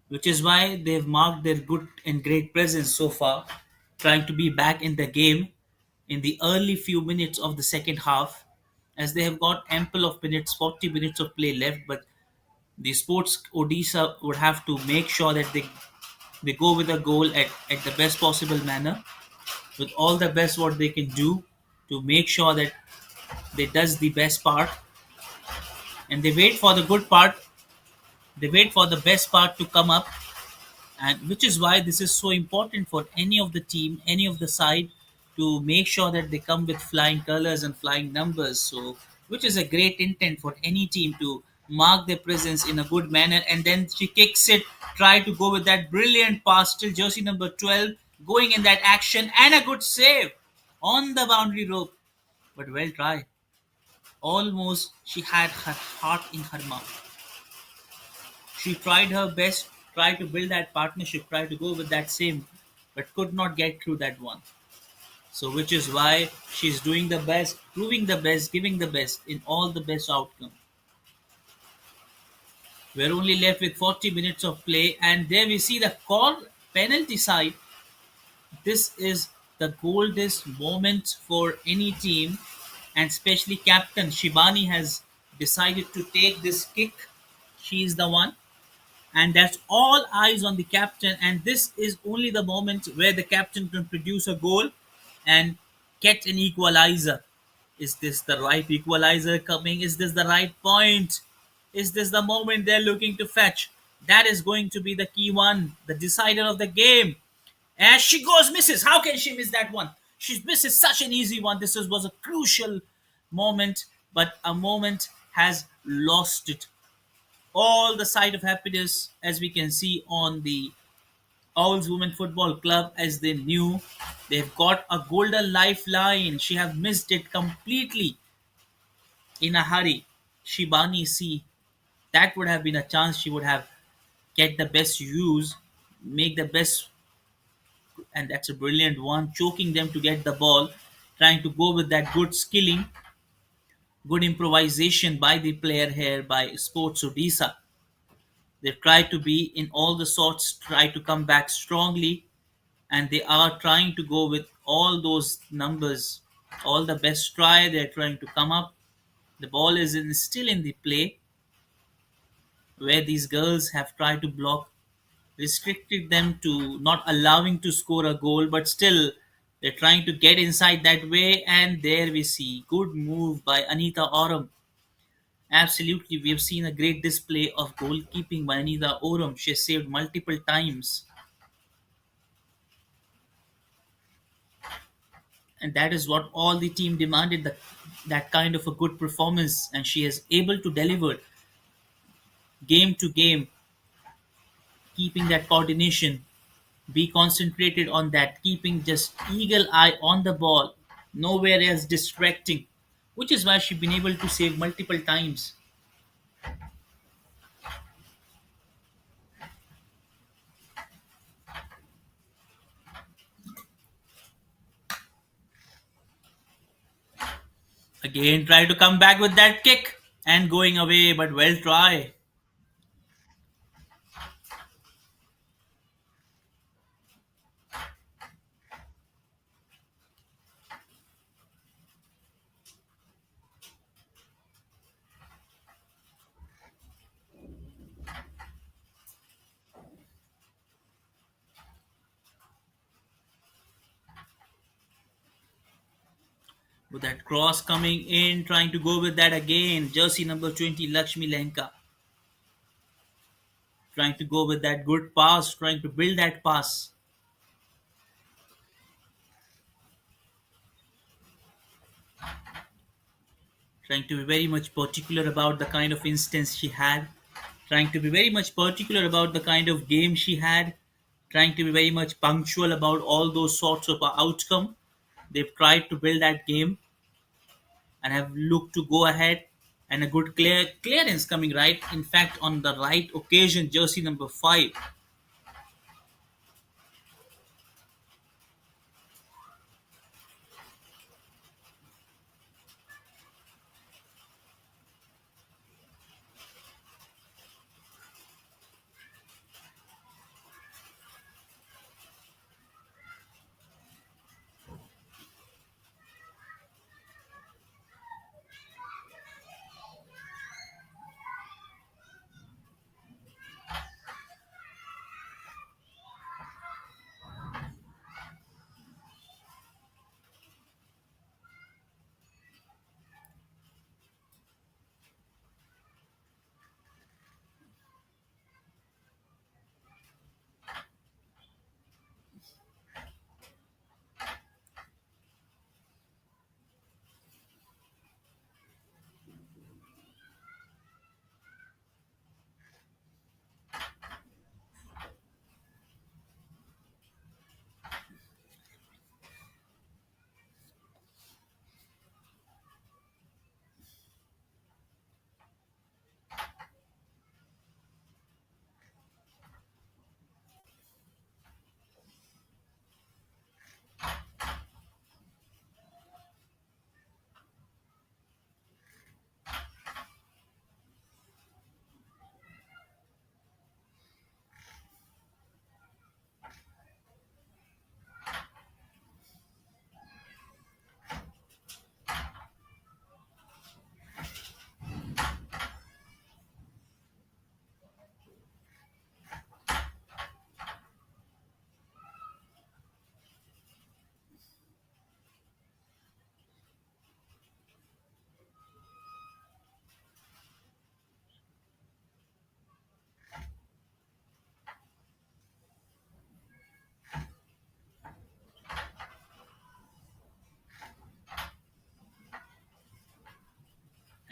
S1: which is why they've marked their good and great presence so far, trying to be back in the game in the early few minutes of the second half, as they have got ample of minutes, 40 minutes of play left. But the Sports Odisha would have to make sure that they go with a goal at the best possible manner, with all the best what they can do to make sure that they does the best part, and they wait for the good part, they wait for the best part to come up. And which is why this is so important for any of the team, any of the side, to make sure that they come with flying colors and flying numbers. So which is a great intent for any team to mark their presence in a good manner. And then she kicks it, try to go with that brilliant pass till jersey number 12 going in that action, and a good save on the boundary rope, but well tried. Almost she had her heart in her mouth. She tried her best, tried to build that partnership, tried to go with that same, but could not get through that one. So, which is why she's doing the best, proving the best, giving the best in all the best outcome. We're only left with 40 minutes of play, and there we see the call penalty side. This is the goldest moment for any team, and especially captain Shibani has decided to take this kick. She is the one, and that's all eyes on the captain. And this is only the moment where the captain can produce a goal and get an equalizer. Is this the right equalizer coming? Is this the right point? Is this the moment they're looking to fetch? That is going to be the key one, the decider of the game. As she goes, misses. How can she miss that one? She misses such an easy one. Was a crucial moment, but a moment has lost it all the sight of happiness, as we can see on the Owls Women Football Club, as they knew they've got a golden lifeline. She have missed it completely in a hurry. Shibani C. That would have been a chance she would have get the best use, make the best, and that's a brilliant one, choking them to get the ball, trying to go with that good skilling, good improvisation by the player here by Sports Odisha. They've tried to be in all the sorts, try to come back strongly, and they are trying to go with all those numbers, all the best try. They're trying to come up. The ball is still in the play where these girls have tried to block, restricted them to not allowing to score a goal, but still they're trying to get inside that way. And there we see good move by Anita Oram. Absolutely, we have seen a great display of goalkeeping by Anita Oram. She has saved multiple times, and that is what all the team demanded, that kind of a good performance, and she is able to deliver game to game, keeping that coordination, be concentrated on that, keeping just eagle eye on the ball, nowhere else distracting, which is why she's been able to save multiple times. Again, try to come back with that kick and going away, but well try. With that cross coming in, trying to go with that again. Jersey number 20, Lakshmi Lenka, trying to go with that good pass, trying to build that pass, trying to be very much particular about the kind of instance she had, trying to be very much particular about the kind of game she had, trying to be very much punctual about all those sorts of outcome. They've tried to build that game and have looked to go ahead, and a good clearance coming right. In fact, on the right occasion, jersey number 5.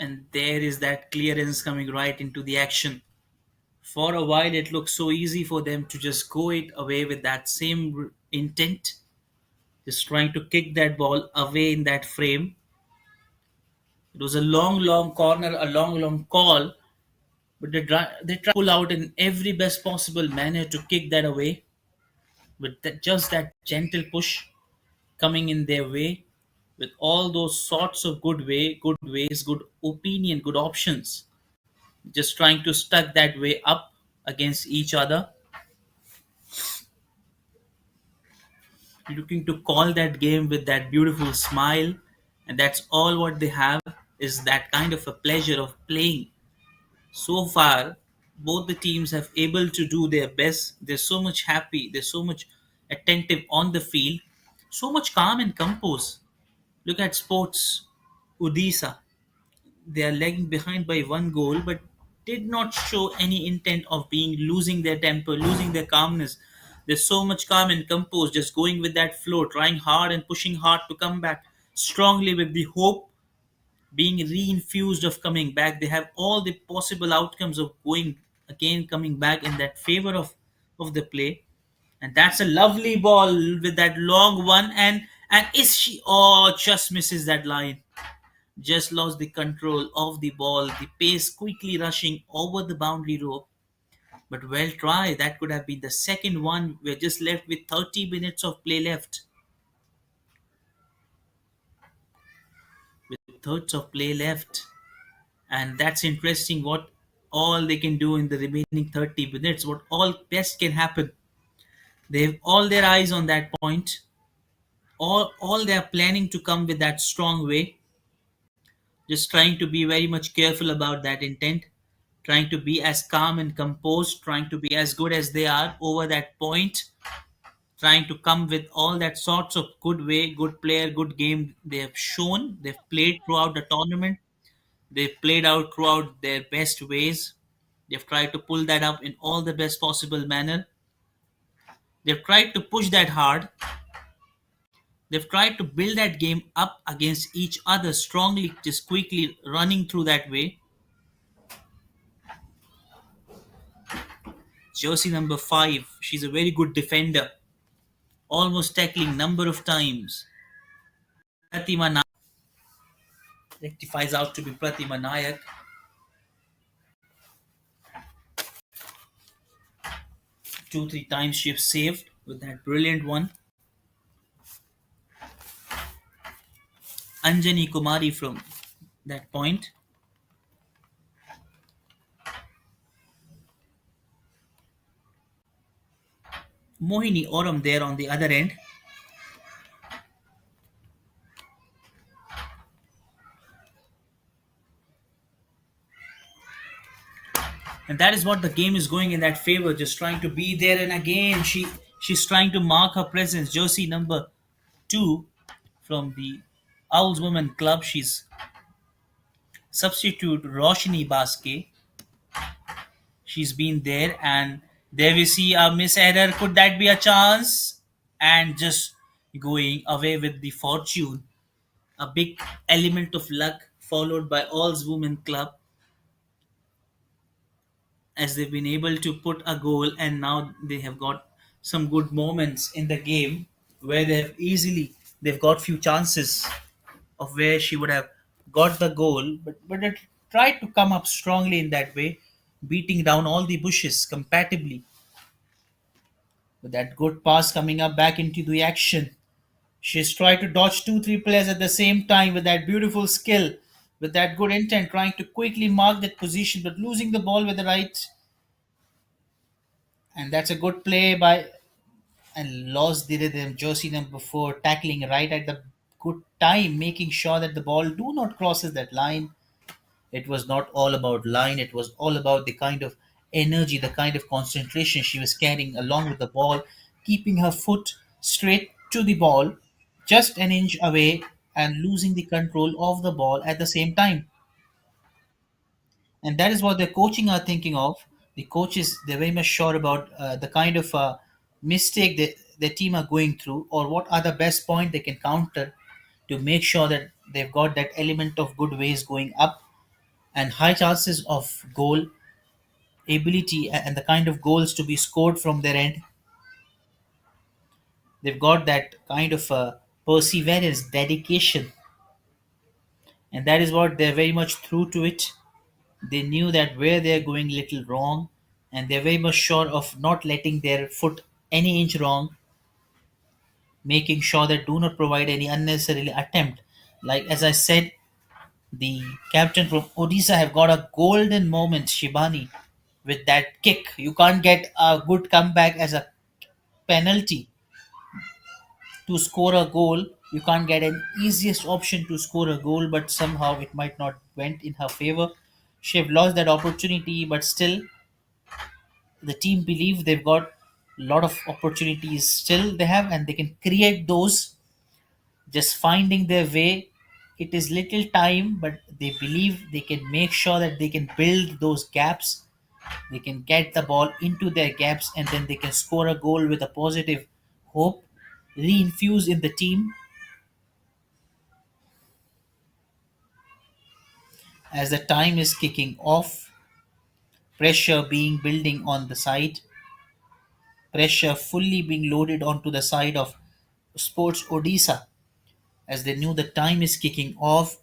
S1: And there is that clearance coming right into the action. For a while, it looked so easy for them to just go it away with that same intent, just trying to kick that ball away in that frame. It was a long, long corner, a long, long call, but they try to pull out in every best possible manner to kick that away. But just that gentle push coming in their way, with all those sorts of good ways, good opinion, good options, just trying to stuck that way up. against each other, looking to call that game with that beautiful smile. And that's all what they have, is that kind of a pleasure of playing. So far, both the teams have able to do their best. They're so much happy, they're so much attentive on the field, so much calm and composed. Look at Sports Odisha. They are lagging behind by one goal, but did not show any intent of being losing their temper, losing their calmness. They're so much calm and composed, just going with that flow, trying hard and pushing hard to come back strongly with the hope being reinfused of coming back. They have all the possible outcomes of going again, coming back in that favor of the play. And that's a lovely ball with that long one. And is she, oh, just misses that line, just lost the control of the ball, the pace quickly rushing over the boundary rope. But well tried. That could have been the second one. We're just left with 30 minutes of play left. With thirds of play left. And that's interesting what all they can do in the remaining 30 minutes, what all best can happen. They have all their eyes on that point. All they are planning to come with that strong way, just trying to be very much careful about that intent, trying to be as calm and composed, trying to be as good as they are over that point, trying to come with all that sorts of good way, good player, good game they have shown. They've played throughout the tournament. They've played out throughout their best ways. They've tried to pull that up in all the best possible manner. They've tried to push that hard. They've tried to build that game up against each other strongly, just quickly running through that way. Jersey number 5, she's a very good defender, almost tackling number of times. Pratima Nayak rectifies out to be Pratima Nayak. 2, 3 times she's saved with that brilliant one. Anjani Kumari from that point. Mohini Oram there on the other end. And that is what the game is going in that favor, just trying to be there. And again, she's trying to mark her presence. Jersey number 2 from the Owls Women Club. She's substitute Roshni Baske. She's been there, and there we see a miss error. Could that be a chance? And just going away with the fortune. A big element of luck followed by All's Women Club, as they've been able to put a goal, and now they have got some good moments in the game where they've got few chances of where she would have got the goal, but it tried to come up strongly in that way, beating down all the bushes compatibly with that good pass coming up back into the action. She's tried to dodge 2, 3 players at the same time with that beautiful skill, with that good intent, trying to quickly mark that position, but losing the ball with the right. And that's a good play by, and lost the rhythm. Jersey number 4 tackling right at the good time, making sure that the ball do not crosses that line. It was not all about line. It was all about the kind of energy, the kind of concentration she was carrying along with the ball, keeping her foot straight to the ball, just an inch away, and losing the control of the ball at the same time. And that is what their coaching are thinking of. The coaches, they're very much sure about the kind of mistake that their team are going through, or what are the best point they can counter to make sure that they've got that element of good ways going up and high chances of goal ability, and the kind of goals to be scored from their end. They've got that kind of perseverance, dedication, and that is what they're very much true to it. They knew that where they're going little wrong, and they're very much sure of not letting their foot any inch wrong, making sure that do not provide any unnecessarily attempt. Like as I said, the captain from Odisha have got a golden moment, Shibani. with that kick. You can't get a good comeback as a penalty to score a goal. You can't get an easiest option to score a goal, but somehow it might not went in her favor. She have lost that opportunity, but still the team believe they've got a lot of opportunities still they have, and they can create those, just finding their way. It is little time, but they believe they can make sure that they can build those gaps. They can get the ball into their gaps, and then they can score a goal with a positive hope reinfuse in the team. As the time is kicking off, pressure being building on the side, pressure fully being loaded onto the side of Sports Odisha. As they knew the time is kicking off,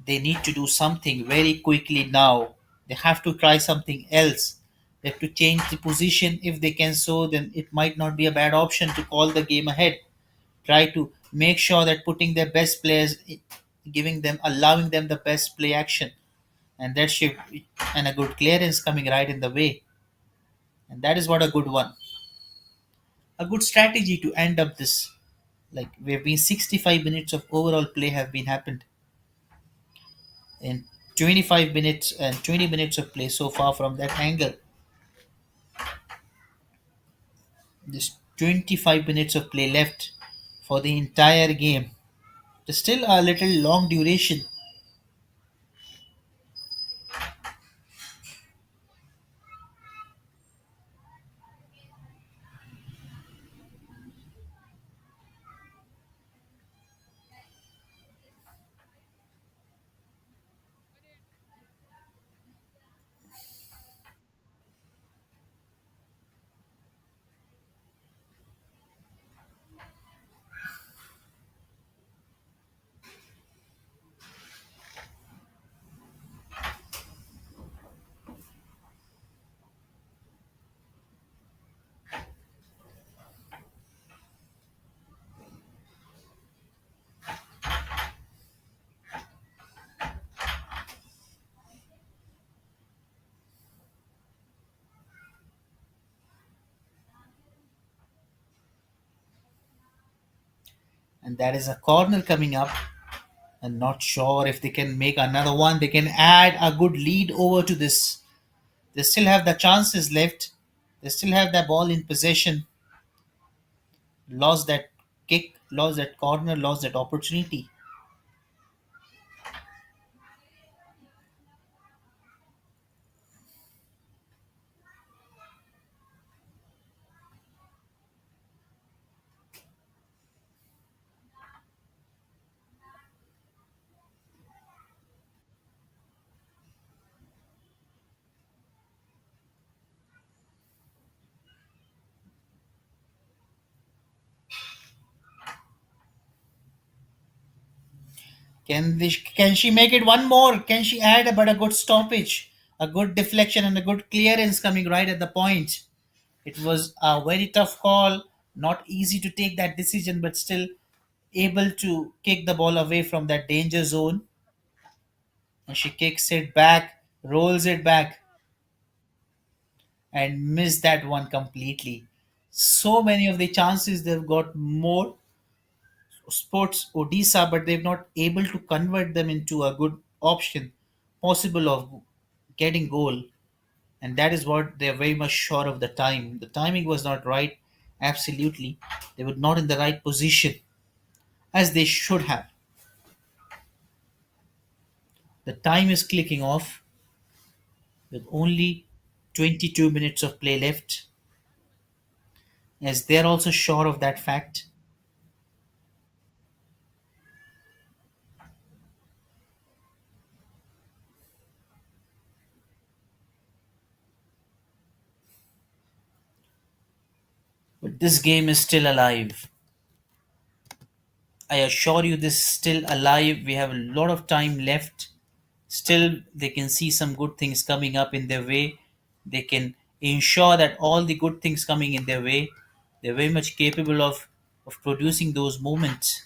S1: they need to do something very quickly now. They have to try something else. They have to change the position if they can, so then it might not be a bad option to call the game ahead. Try to make sure that putting their best players, giving them, allowing them the best play action, and that should, and a good clearance coming right in the way, and that is what a good one, a good strategy to end up this. Like we've been 65 minutes of overall play have been happened in 25 minutes and 20 minutes of play so far from that angle. Just 25 minutes of play left for the entire game. There's still a little long duration. And that is a corner coming up. And not sure if they can make another one. They can add a good lead over to this. They still have the chances left. They still have the ball in possession. Lost that kick, lost that corner, lost that opportunity. Can she make it one more? Can she add a good stoppage, a good deflection, and a good clearance coming right at the point? It was a very tough call, not easy to take that decision, but still able to kick the ball away from that danger zone. And she kicks it back, rolls it back, and missed that one completely. So many of the chances they've got more sports Odisha, but they've not able to convert them into a good option possible of getting goal. And that is what they're very much short of the time. The timing was not right. Absolutely. They were not in the right position as they should have. The time is clicking off with only 22 minutes of play left, as they're also sure of that fact. But this game is still alive. I assure you, this is still alive. We have a lot of time left. Still, they can see some good things coming up in their way. They can ensure that all the good things coming in their way, they're very much capable of producing those moments.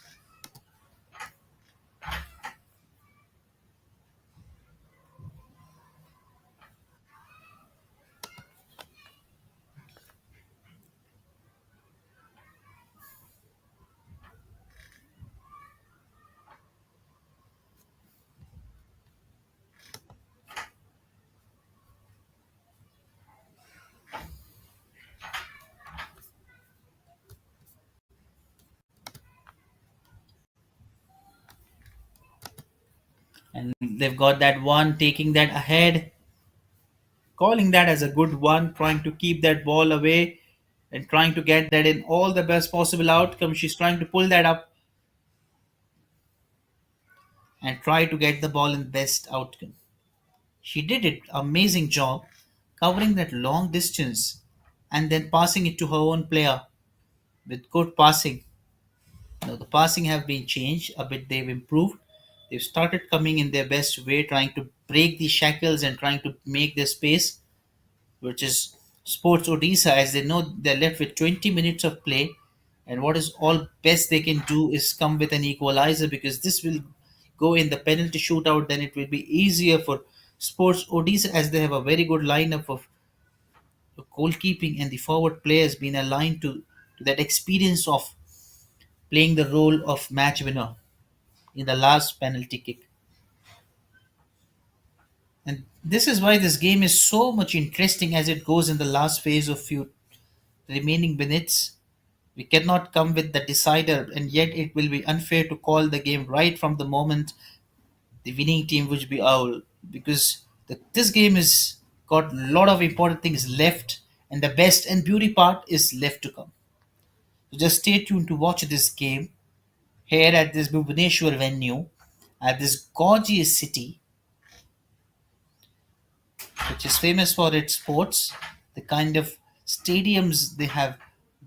S1: And they've got that one, taking that ahead, calling that as a good one, trying to keep that ball away and trying to get that in all the best possible outcome. She's trying to pull that up and try to get the ball in best outcome. She did it, amazing job, covering that long distance and then passing it to her own player with good passing. Now the passing have been changed a bit, they've improved. They've started coming in their best way, trying to break the shackles and trying to make their space, which is Sports Odisha, as they know they're left with 20 minutes of play. And what is all best they can do is come with an equalizer, because this will go in the penalty shootout. Then it will be easier for Sports Odisha, as they have a very good lineup of goalkeeping and the forward players being aligned to that experience of playing the role of match winner in the last penalty kick. And this is why this game is so much interesting as it goes in the last phase of few remaining minutes. We cannot come with the decider, and yet it will be unfair to call the game right from the moment the winning team would be OWL, because this game is got a lot of important things left, and the best and beauty part is left to come. So just stay tuned to watch this game here at this Bhubaneswar venue, at this gorgeous city, which is famous for its sports, the kind of stadiums they have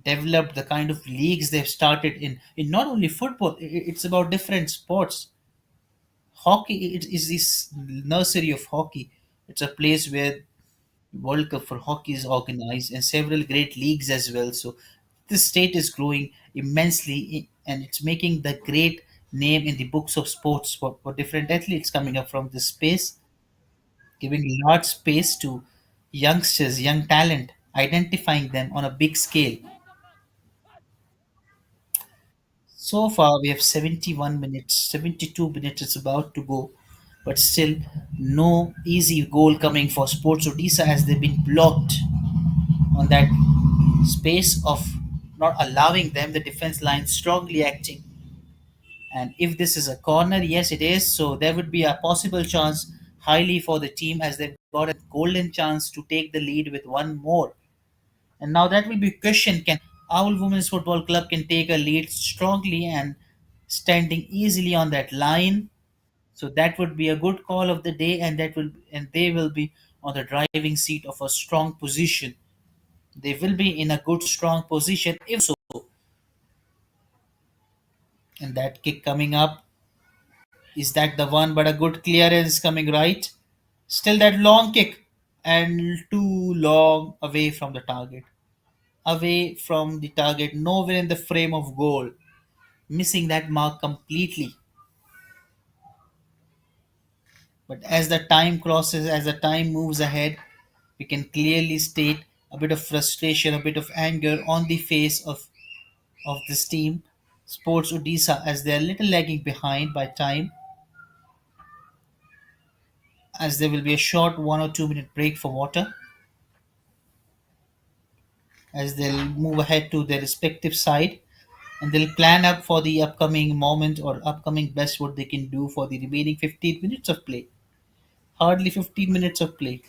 S1: developed, the kind of leagues they've started in not only football, it's about different sports. Hockey, it is this nursery of hockey. It's a place where World Cup for hockey is organized and several great leagues as well. So this state is growing immensely, and it's making the great name in the books of sports for different athletes coming up from this space, giving large space to youngsters, young talent, identifying them on a big scale. So far, we have 71 minutes, 72 minutes, it's about to go, but still no easy goal coming for Sports Odisha, as they've been blocked on that space of not allowing them, the defense line strongly acting. And if this is a corner, yes, it is. So there would be a possible chance highly for the team, as they've got a golden chance to take the lead with one more. And now that will be question: can Owl Women's Football Club can take a lead strongly and standing easily on that line? So that would be a good call of the day, and they will be on the driving seat of a strong position. They will be in a good strong position if so. And that kick coming up, is that the one? But a good clearance coming right. Still that long kick, and too long away from the target. Away from the target, nowhere in the frame of goal. Missing that mark completely. But as the time crosses, as the time moves ahead, we can clearly state a bit of frustration, a bit of anger on the face of this team, Sports Odisha, as they are little lagging behind by time, as there will be a short 1 or 2 minute break for water, as they'll move ahead to their respective side, and they'll plan up for the upcoming moment or upcoming best what they can do for the remaining 15 minutes of play. Hardly 15 minutes of play.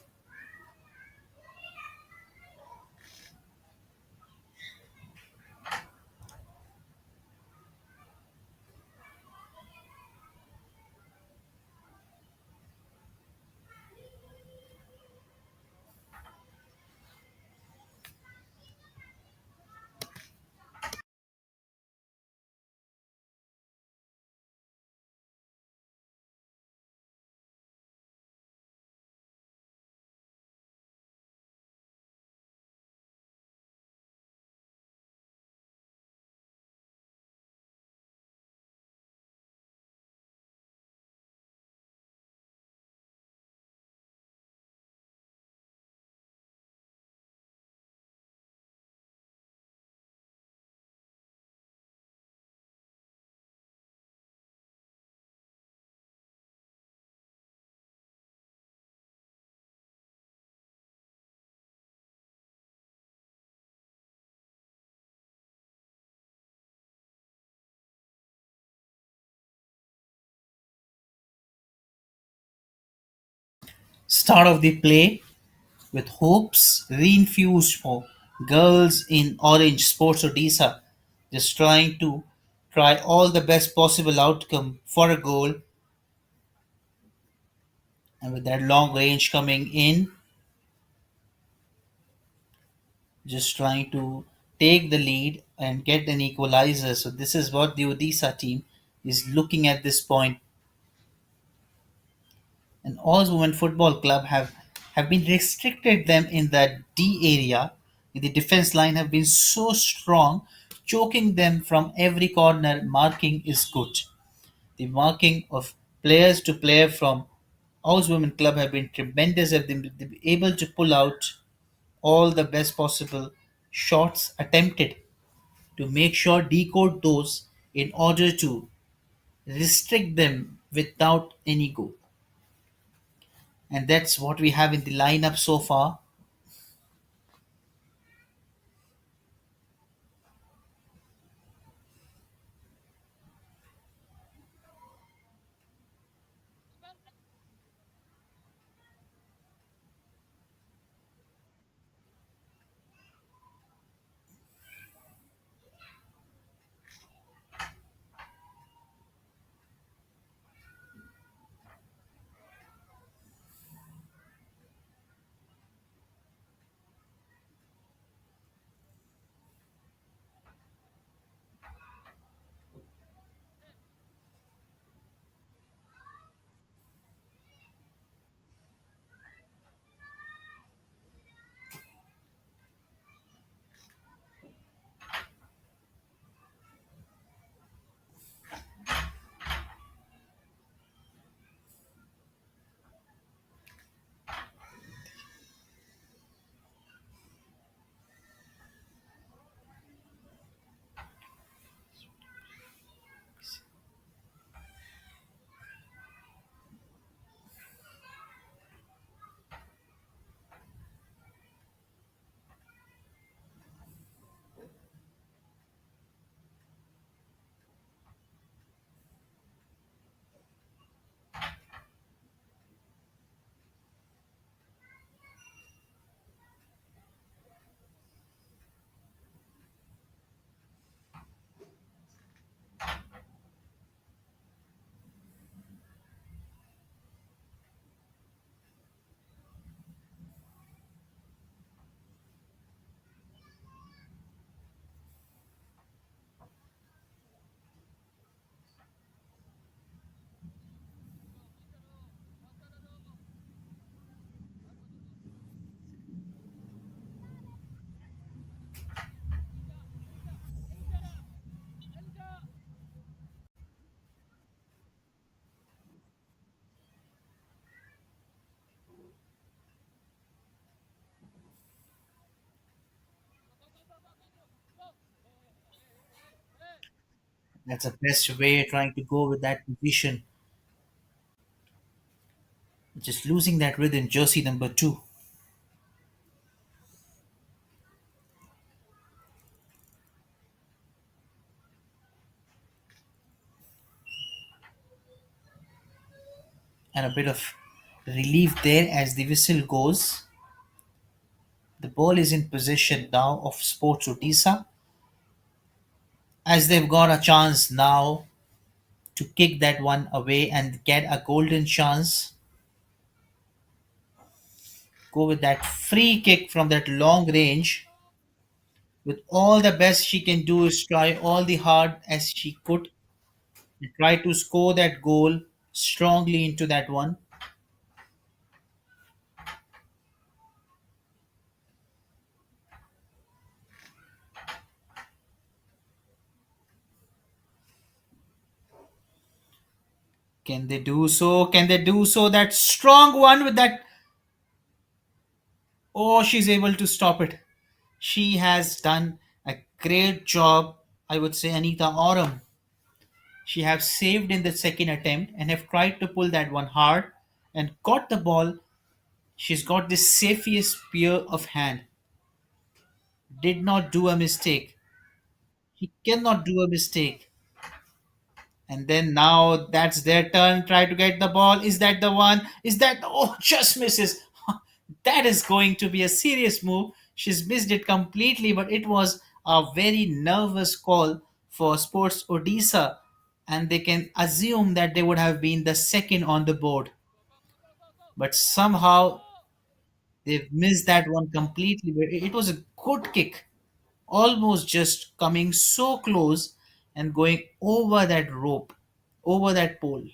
S1: Start of the play with hopes reinfused for girls in orange Sports Odisha, just trying to try all the best possible outcome for a goal, and with that long range coming in, just trying to take the lead and get an equalizer. So this is what the Odisha team is looking at this point. And all women football club have been restricted them in that D area. The defense line have been so strong, choking them from every corner. Marking is good. The marking of players to player from Oz Women Club have been tremendous. Have been able to pull out all the best possible shots attempted to make sure decode those in order to restrict them without any goal. And that's what we have in the lineup so far. That's the best way trying to go with that position. Just losing that rhythm, jersey number two. And a bit of relief there as the whistle goes. The ball is in possession now of Sports Odisha as they've got a chance now to kick that one away and get a golden chance. Go with that free kick from that long range. With all the best she can do is try all the hard as she could and try to score that goal strongly into that one. Can they do so? Can they do so? That strong one with that. Oh, she's able to stop it. She has done a great job, I would say, Anita Aurum. She have saved in the second attempt and have tried to pull that one hard and got the ball. She's got the safest pair of hand. Did not do a mistake. He cannot do a mistake. And then now that's their turn. Try to get the ball. Is that the one? Is that oh just misses? That is going to be a serious move. She's missed it completely, but it was a very nervous call for Sports Odisha, and they can assume that they would have been the second on the board. But somehow they've missed that one completely. It was a good kick, almost just coming so close and going over that rope, over that pole.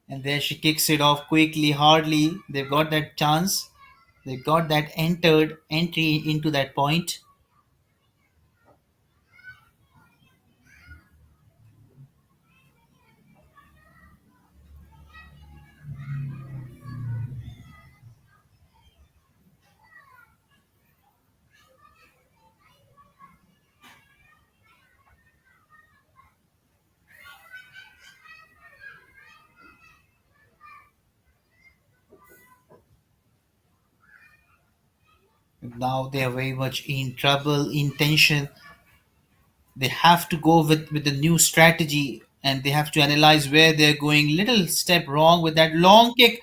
S1: And there she kicks it off quickly, hardly. They've got that chance. They got that entered entry into that point. Now they are very much in trouble, in tension. They have to go with the new strategy, and they have to analyze where they're going. Little step wrong with that long kick,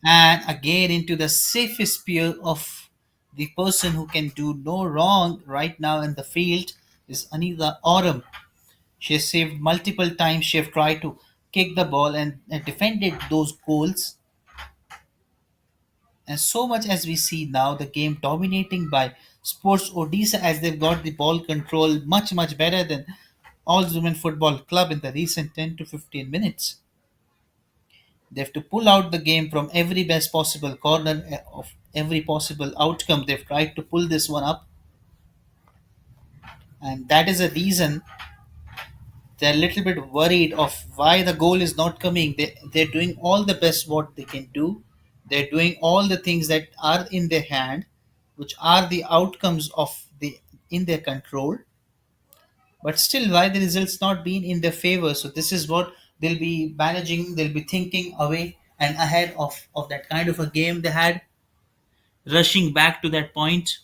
S1: and again into the safest spear of the person who can do no wrong right now in the field is Anita Oram. She has saved multiple times. She have tried to kick the ball and defended those goals. And so much as we see now the game dominating by Sports Odisha as they've got the ball control much better than all women football club in the recent 10 to 15 minutes. They have to pull out the game from every best possible corner of every possible outcome. They've tried to pull this one up, and that is a reason they're a little bit worried of why the goal is not coming. They're doing all the best what they can do. They're doing all the things that are in their hand, which are the outcomes of the in their control. But still, why the results not been in their favor? So this is what they'll be managing. They'll be thinking away and ahead of that kind of a game they had, rushing back to that point.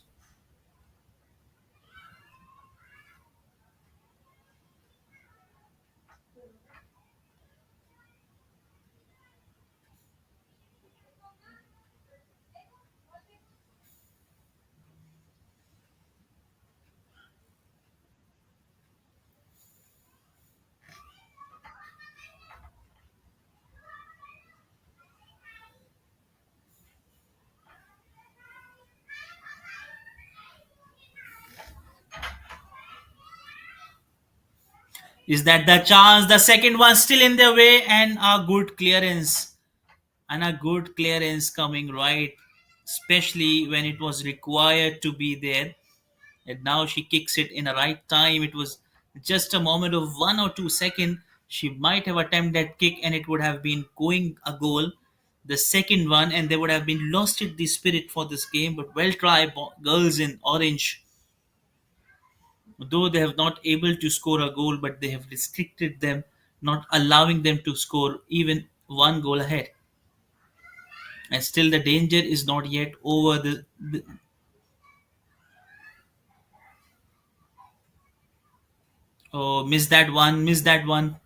S1: Is that the chance? The second one still in their way, and a good clearance. And a good clearance coming right, especially when it was required to be there. And now she kicks it in a right time. It was just a moment of 1 or 2 seconds. She might have attempted that kick, and it would have been going a goal. The second one, and they would have been lost it the spirit for this game. But well tried, girls in orange. Though they have not able to score a goal, but they have restricted them, not allowing them to score even one goal ahead. And still, the danger is not yet over. Oh, miss that one, miss that one.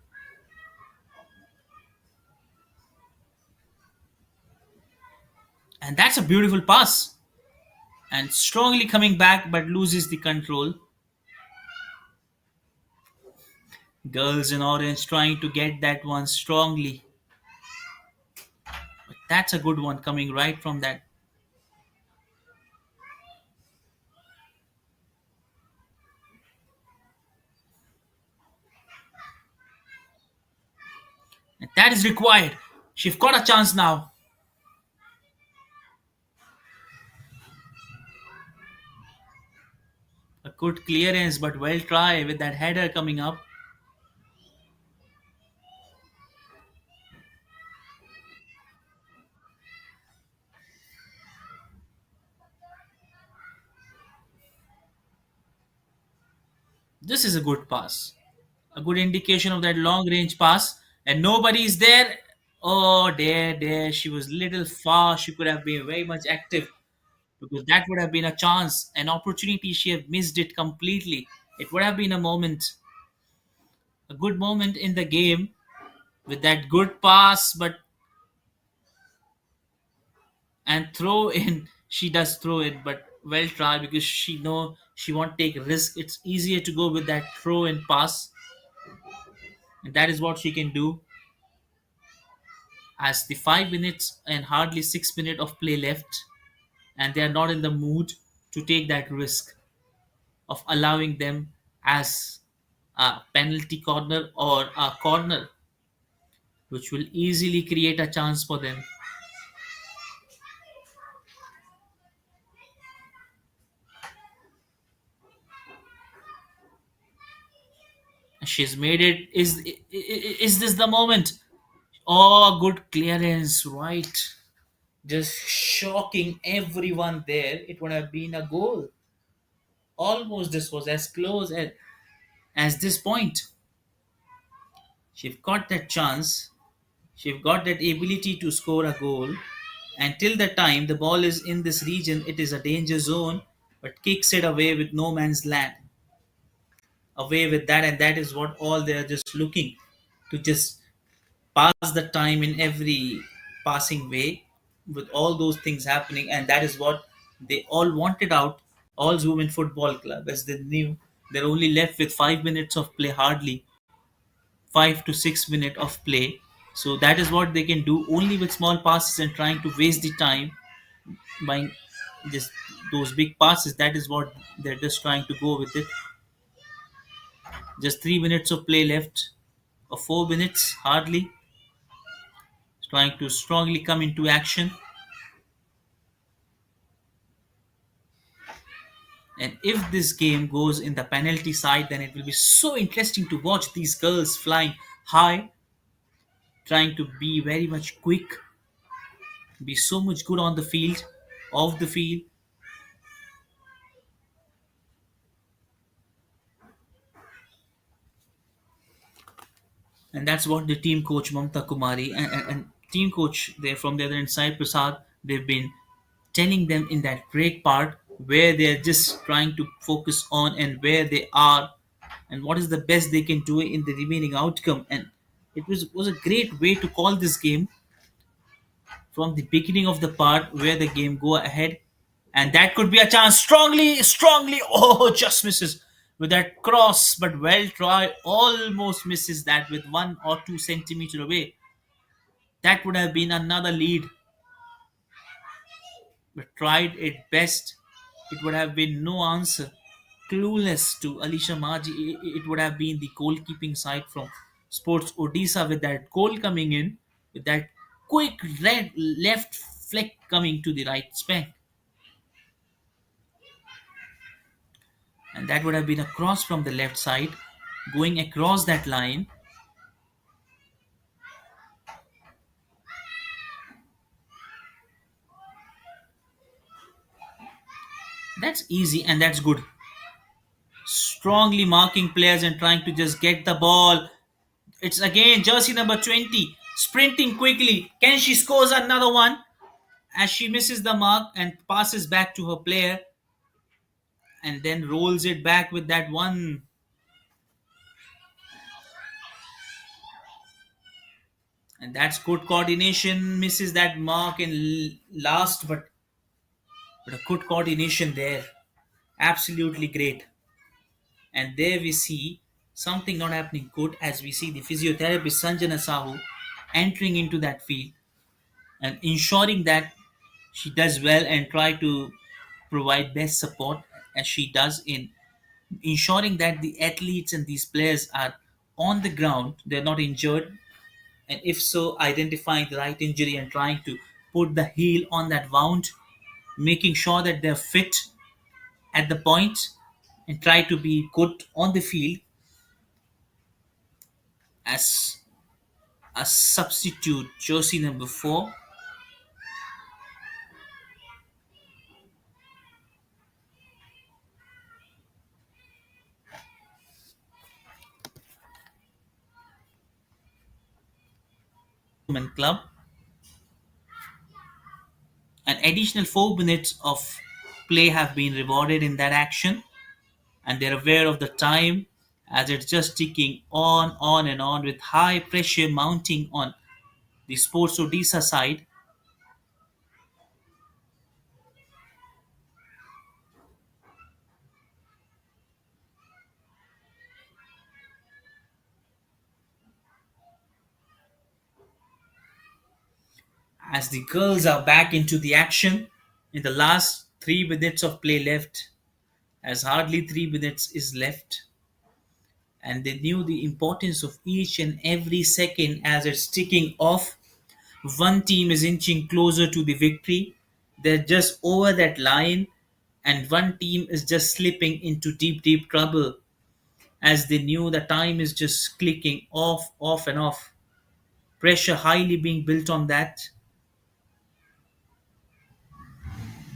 S1: And that's a beautiful pass. And strongly coming back, but loses the control. Girls in orange trying to get that one strongly. But that's a good one coming right from that. is required. She's got a chance now. A good clearance, but well try with that header coming up. This is a good pass. A good indication of that long range pass. And nobody is there. Oh, there. She was little far. She could have been very much active because that would have been a chance, an opportunity. She have missed it completely. It would have been a good moment in the game with that good pass, but and throw in. She does throw it, but well try because she know she won't take risk. It's easier to go with that throw and pass, and that is what she can do. As the 5 minutes and hardly 6 minutes of play left, and they are not in the mood to take that risk of allowing them as a penalty corner or a corner, which will easily create a chance for them. She's made it. Is this the moment? Oh, good clearance, right? Just shocking everyone there. It would have been a goal. Almost this was as close as this point. She's got that chance. She's got that ability to score a goal. Until the time the ball is in this region, it is a danger zone, but kicks it away with no man's land. Away with that, and that is what all they are just looking to just pass the time in every passing way with all those things happening, and that is what they all wanted out. All women football club, as they knew they're only left with 5 minutes of play, hardly 5 to 6 minutes of play. So that is what they can do only with small passes and trying to waste the time by just those big passes. That is what they're just trying to go with it. Just 3 minutes of play left, or 4 minutes hardly, trying to strongly come into action. And if this game goes in the penalty side, then it will be so interesting to watch these girls flying high, trying to be very much quick, be so much good on the field, off the field. And that's what the team coach Mamta Kumari and team coach there from the other inside Prasad, they've been telling them in that break part where they're just trying to focus on and where they are and what is the best they can do in the remaining outcome. And it was a great way to call this game from the beginning of the part where the game go ahead, and that could be a chance. Strongly, oh, just misses with that cross, but well try, almost misses that with 1 or 2 centimeter away. That would have been another lead, but tried it best. It would have been no answer. Clueless to Alicia Maji. It would have been the goalkeeping side from Sports Odisha with that goal coming in, with that quick red left flick coming to the right spank. And that would have been a cross from the left side, going across that line. That's easy and that's good. Strongly marking players and trying to just get the ball. It's again jersey number 20, sprinting quickly. Can she scores another one? As she misses the mark and passes back to her player and then rolls it back with that one. And that's good coordination. Misses that mark in last, but a good coordination there. Absolutely great. And there we see something not happening good as we see the physiotherapist Sanjana Sahu entering into that field and ensuring that she does well and try to provide best support as she does in ensuring that the athletes and these players are on the ground, they're not injured, And if so, identifying the right injury and trying to put the heel on that wound, making sure that they're fit at the point and try to be good on the field as a substitute jersey number 4 women club. An additional 4 minutes of play have been rewarded in that action, and they're aware of the time as it's just ticking on and on with high pressure mounting on the Sports Odisha side. As the girls are back into the action in the last 3 minutes of play left, as hardly 3 minutes is left, and they knew the importance of each and every second as it's ticking off. One team is inching closer to the victory, they're just over that line, and one team is just slipping into deep trouble as they knew the time is just clicking off and off. Pressure highly being built on that,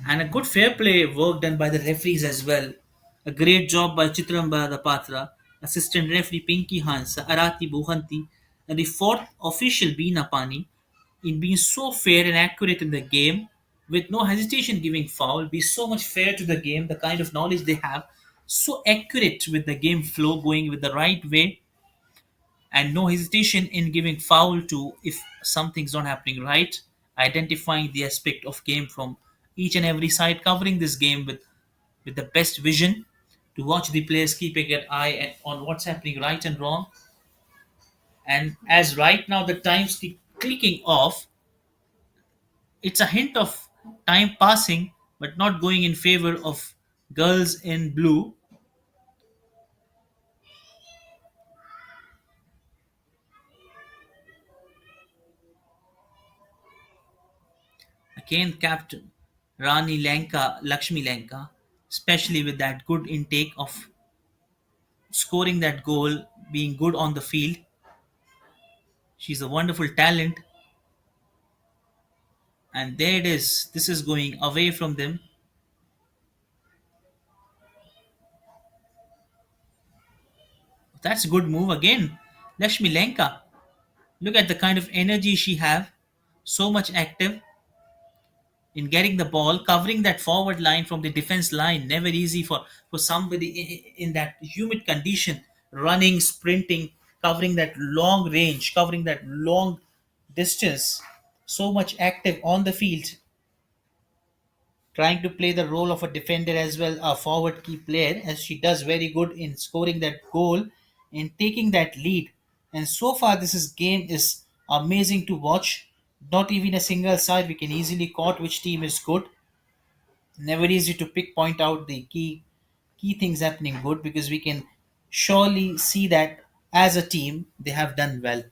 S1: and a good fair play work done by the referees as well. A great job by Chitramba Patra, assistant referee Pinky Hansa, Arati Buhanti, and the fourth official Beena Pani in being so fair and accurate in the game with no hesitation giving foul, be so much fair to the game, the kind of knowledge they have, so accurate with the game flow going with the right way, and no hesitation in giving foul to if something's not happening right, identifying the aspect of game from each and every side, covering this game with the best vision to watch the players keeping an eye on what's happening right and wrong. And as right now the times keep clicking off, it's a hint of time passing but not going in favor of girls in blue. Again, captain Rani Lanka, Lakshmi Lanka, especially with that good intake of scoring that goal, being good on the field. She's a wonderful talent, and there it is. This is going away from them. That's a good move again. Lakshmi Lanka. Look at the kind of energy she have. So much active in getting the ball, covering that forward line from the defense line. Never easy for somebody in that humid condition, running, sprinting, covering that long range, covering that long distance. So much active on the field, trying to play the role of a defender as well, a forward key player, as she does very good in scoring that goal and taking that lead. And so far, this is game is amazing to watch. Not even a single side we can easily caught which team is good. Never easy to pick point out the key things happening good because we can surely see that as a team they have done well.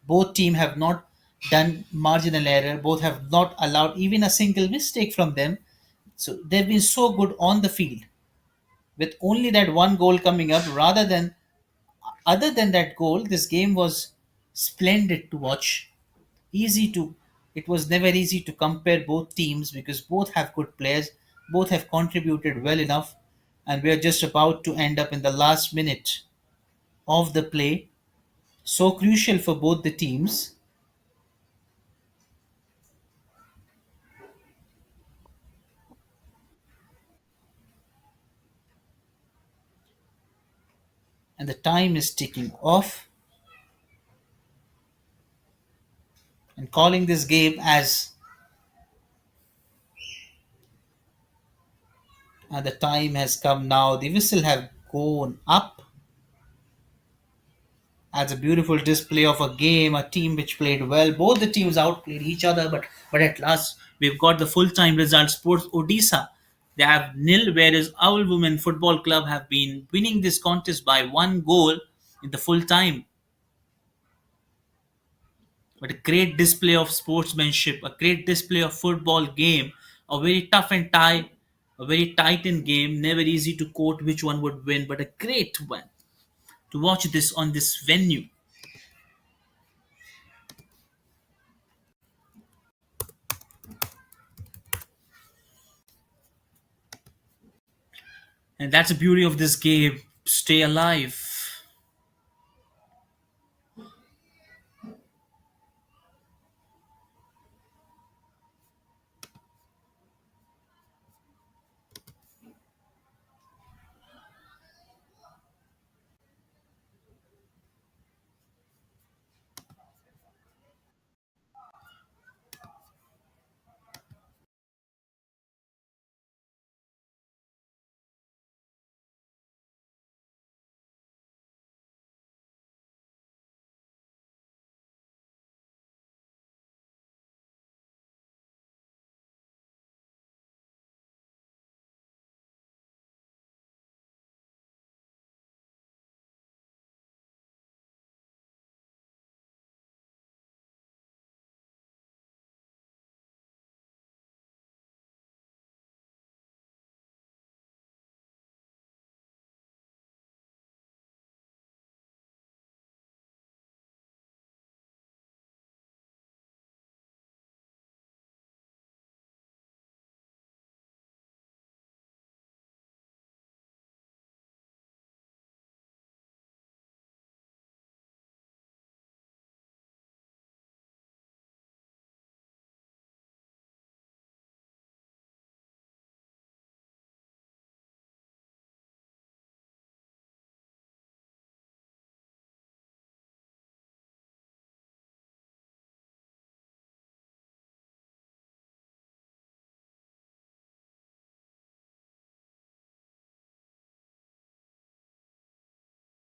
S1: Both team have not done marginal error. Both have not allowed even a single mistake from them. So they've been so good on the field with only that one goal coming up. Rather than other than that goal, this game was splendid to watch. Easy to It was never easy to compare both teams because both have good players, both have contributed well enough, and we are just about to end up in the last minute of the play. So crucial for both the teams, and the time is ticking off. And calling this game as the time has come now. The whistle have gone up as a beautiful display of a game, a team which played well. Both the teams outplayed each other, but at last we've got the full time result. Sports Odisha, they have nil, whereas AUL Women Football Club have been winning this contest by one goal in the full time. but a great display of sportsmanship, a great display of football game, a very tough and tight, a very tight in game, never easy to quote which one would win, but a great one to watch this on this venue. And that's the beauty of this game. Stay alive.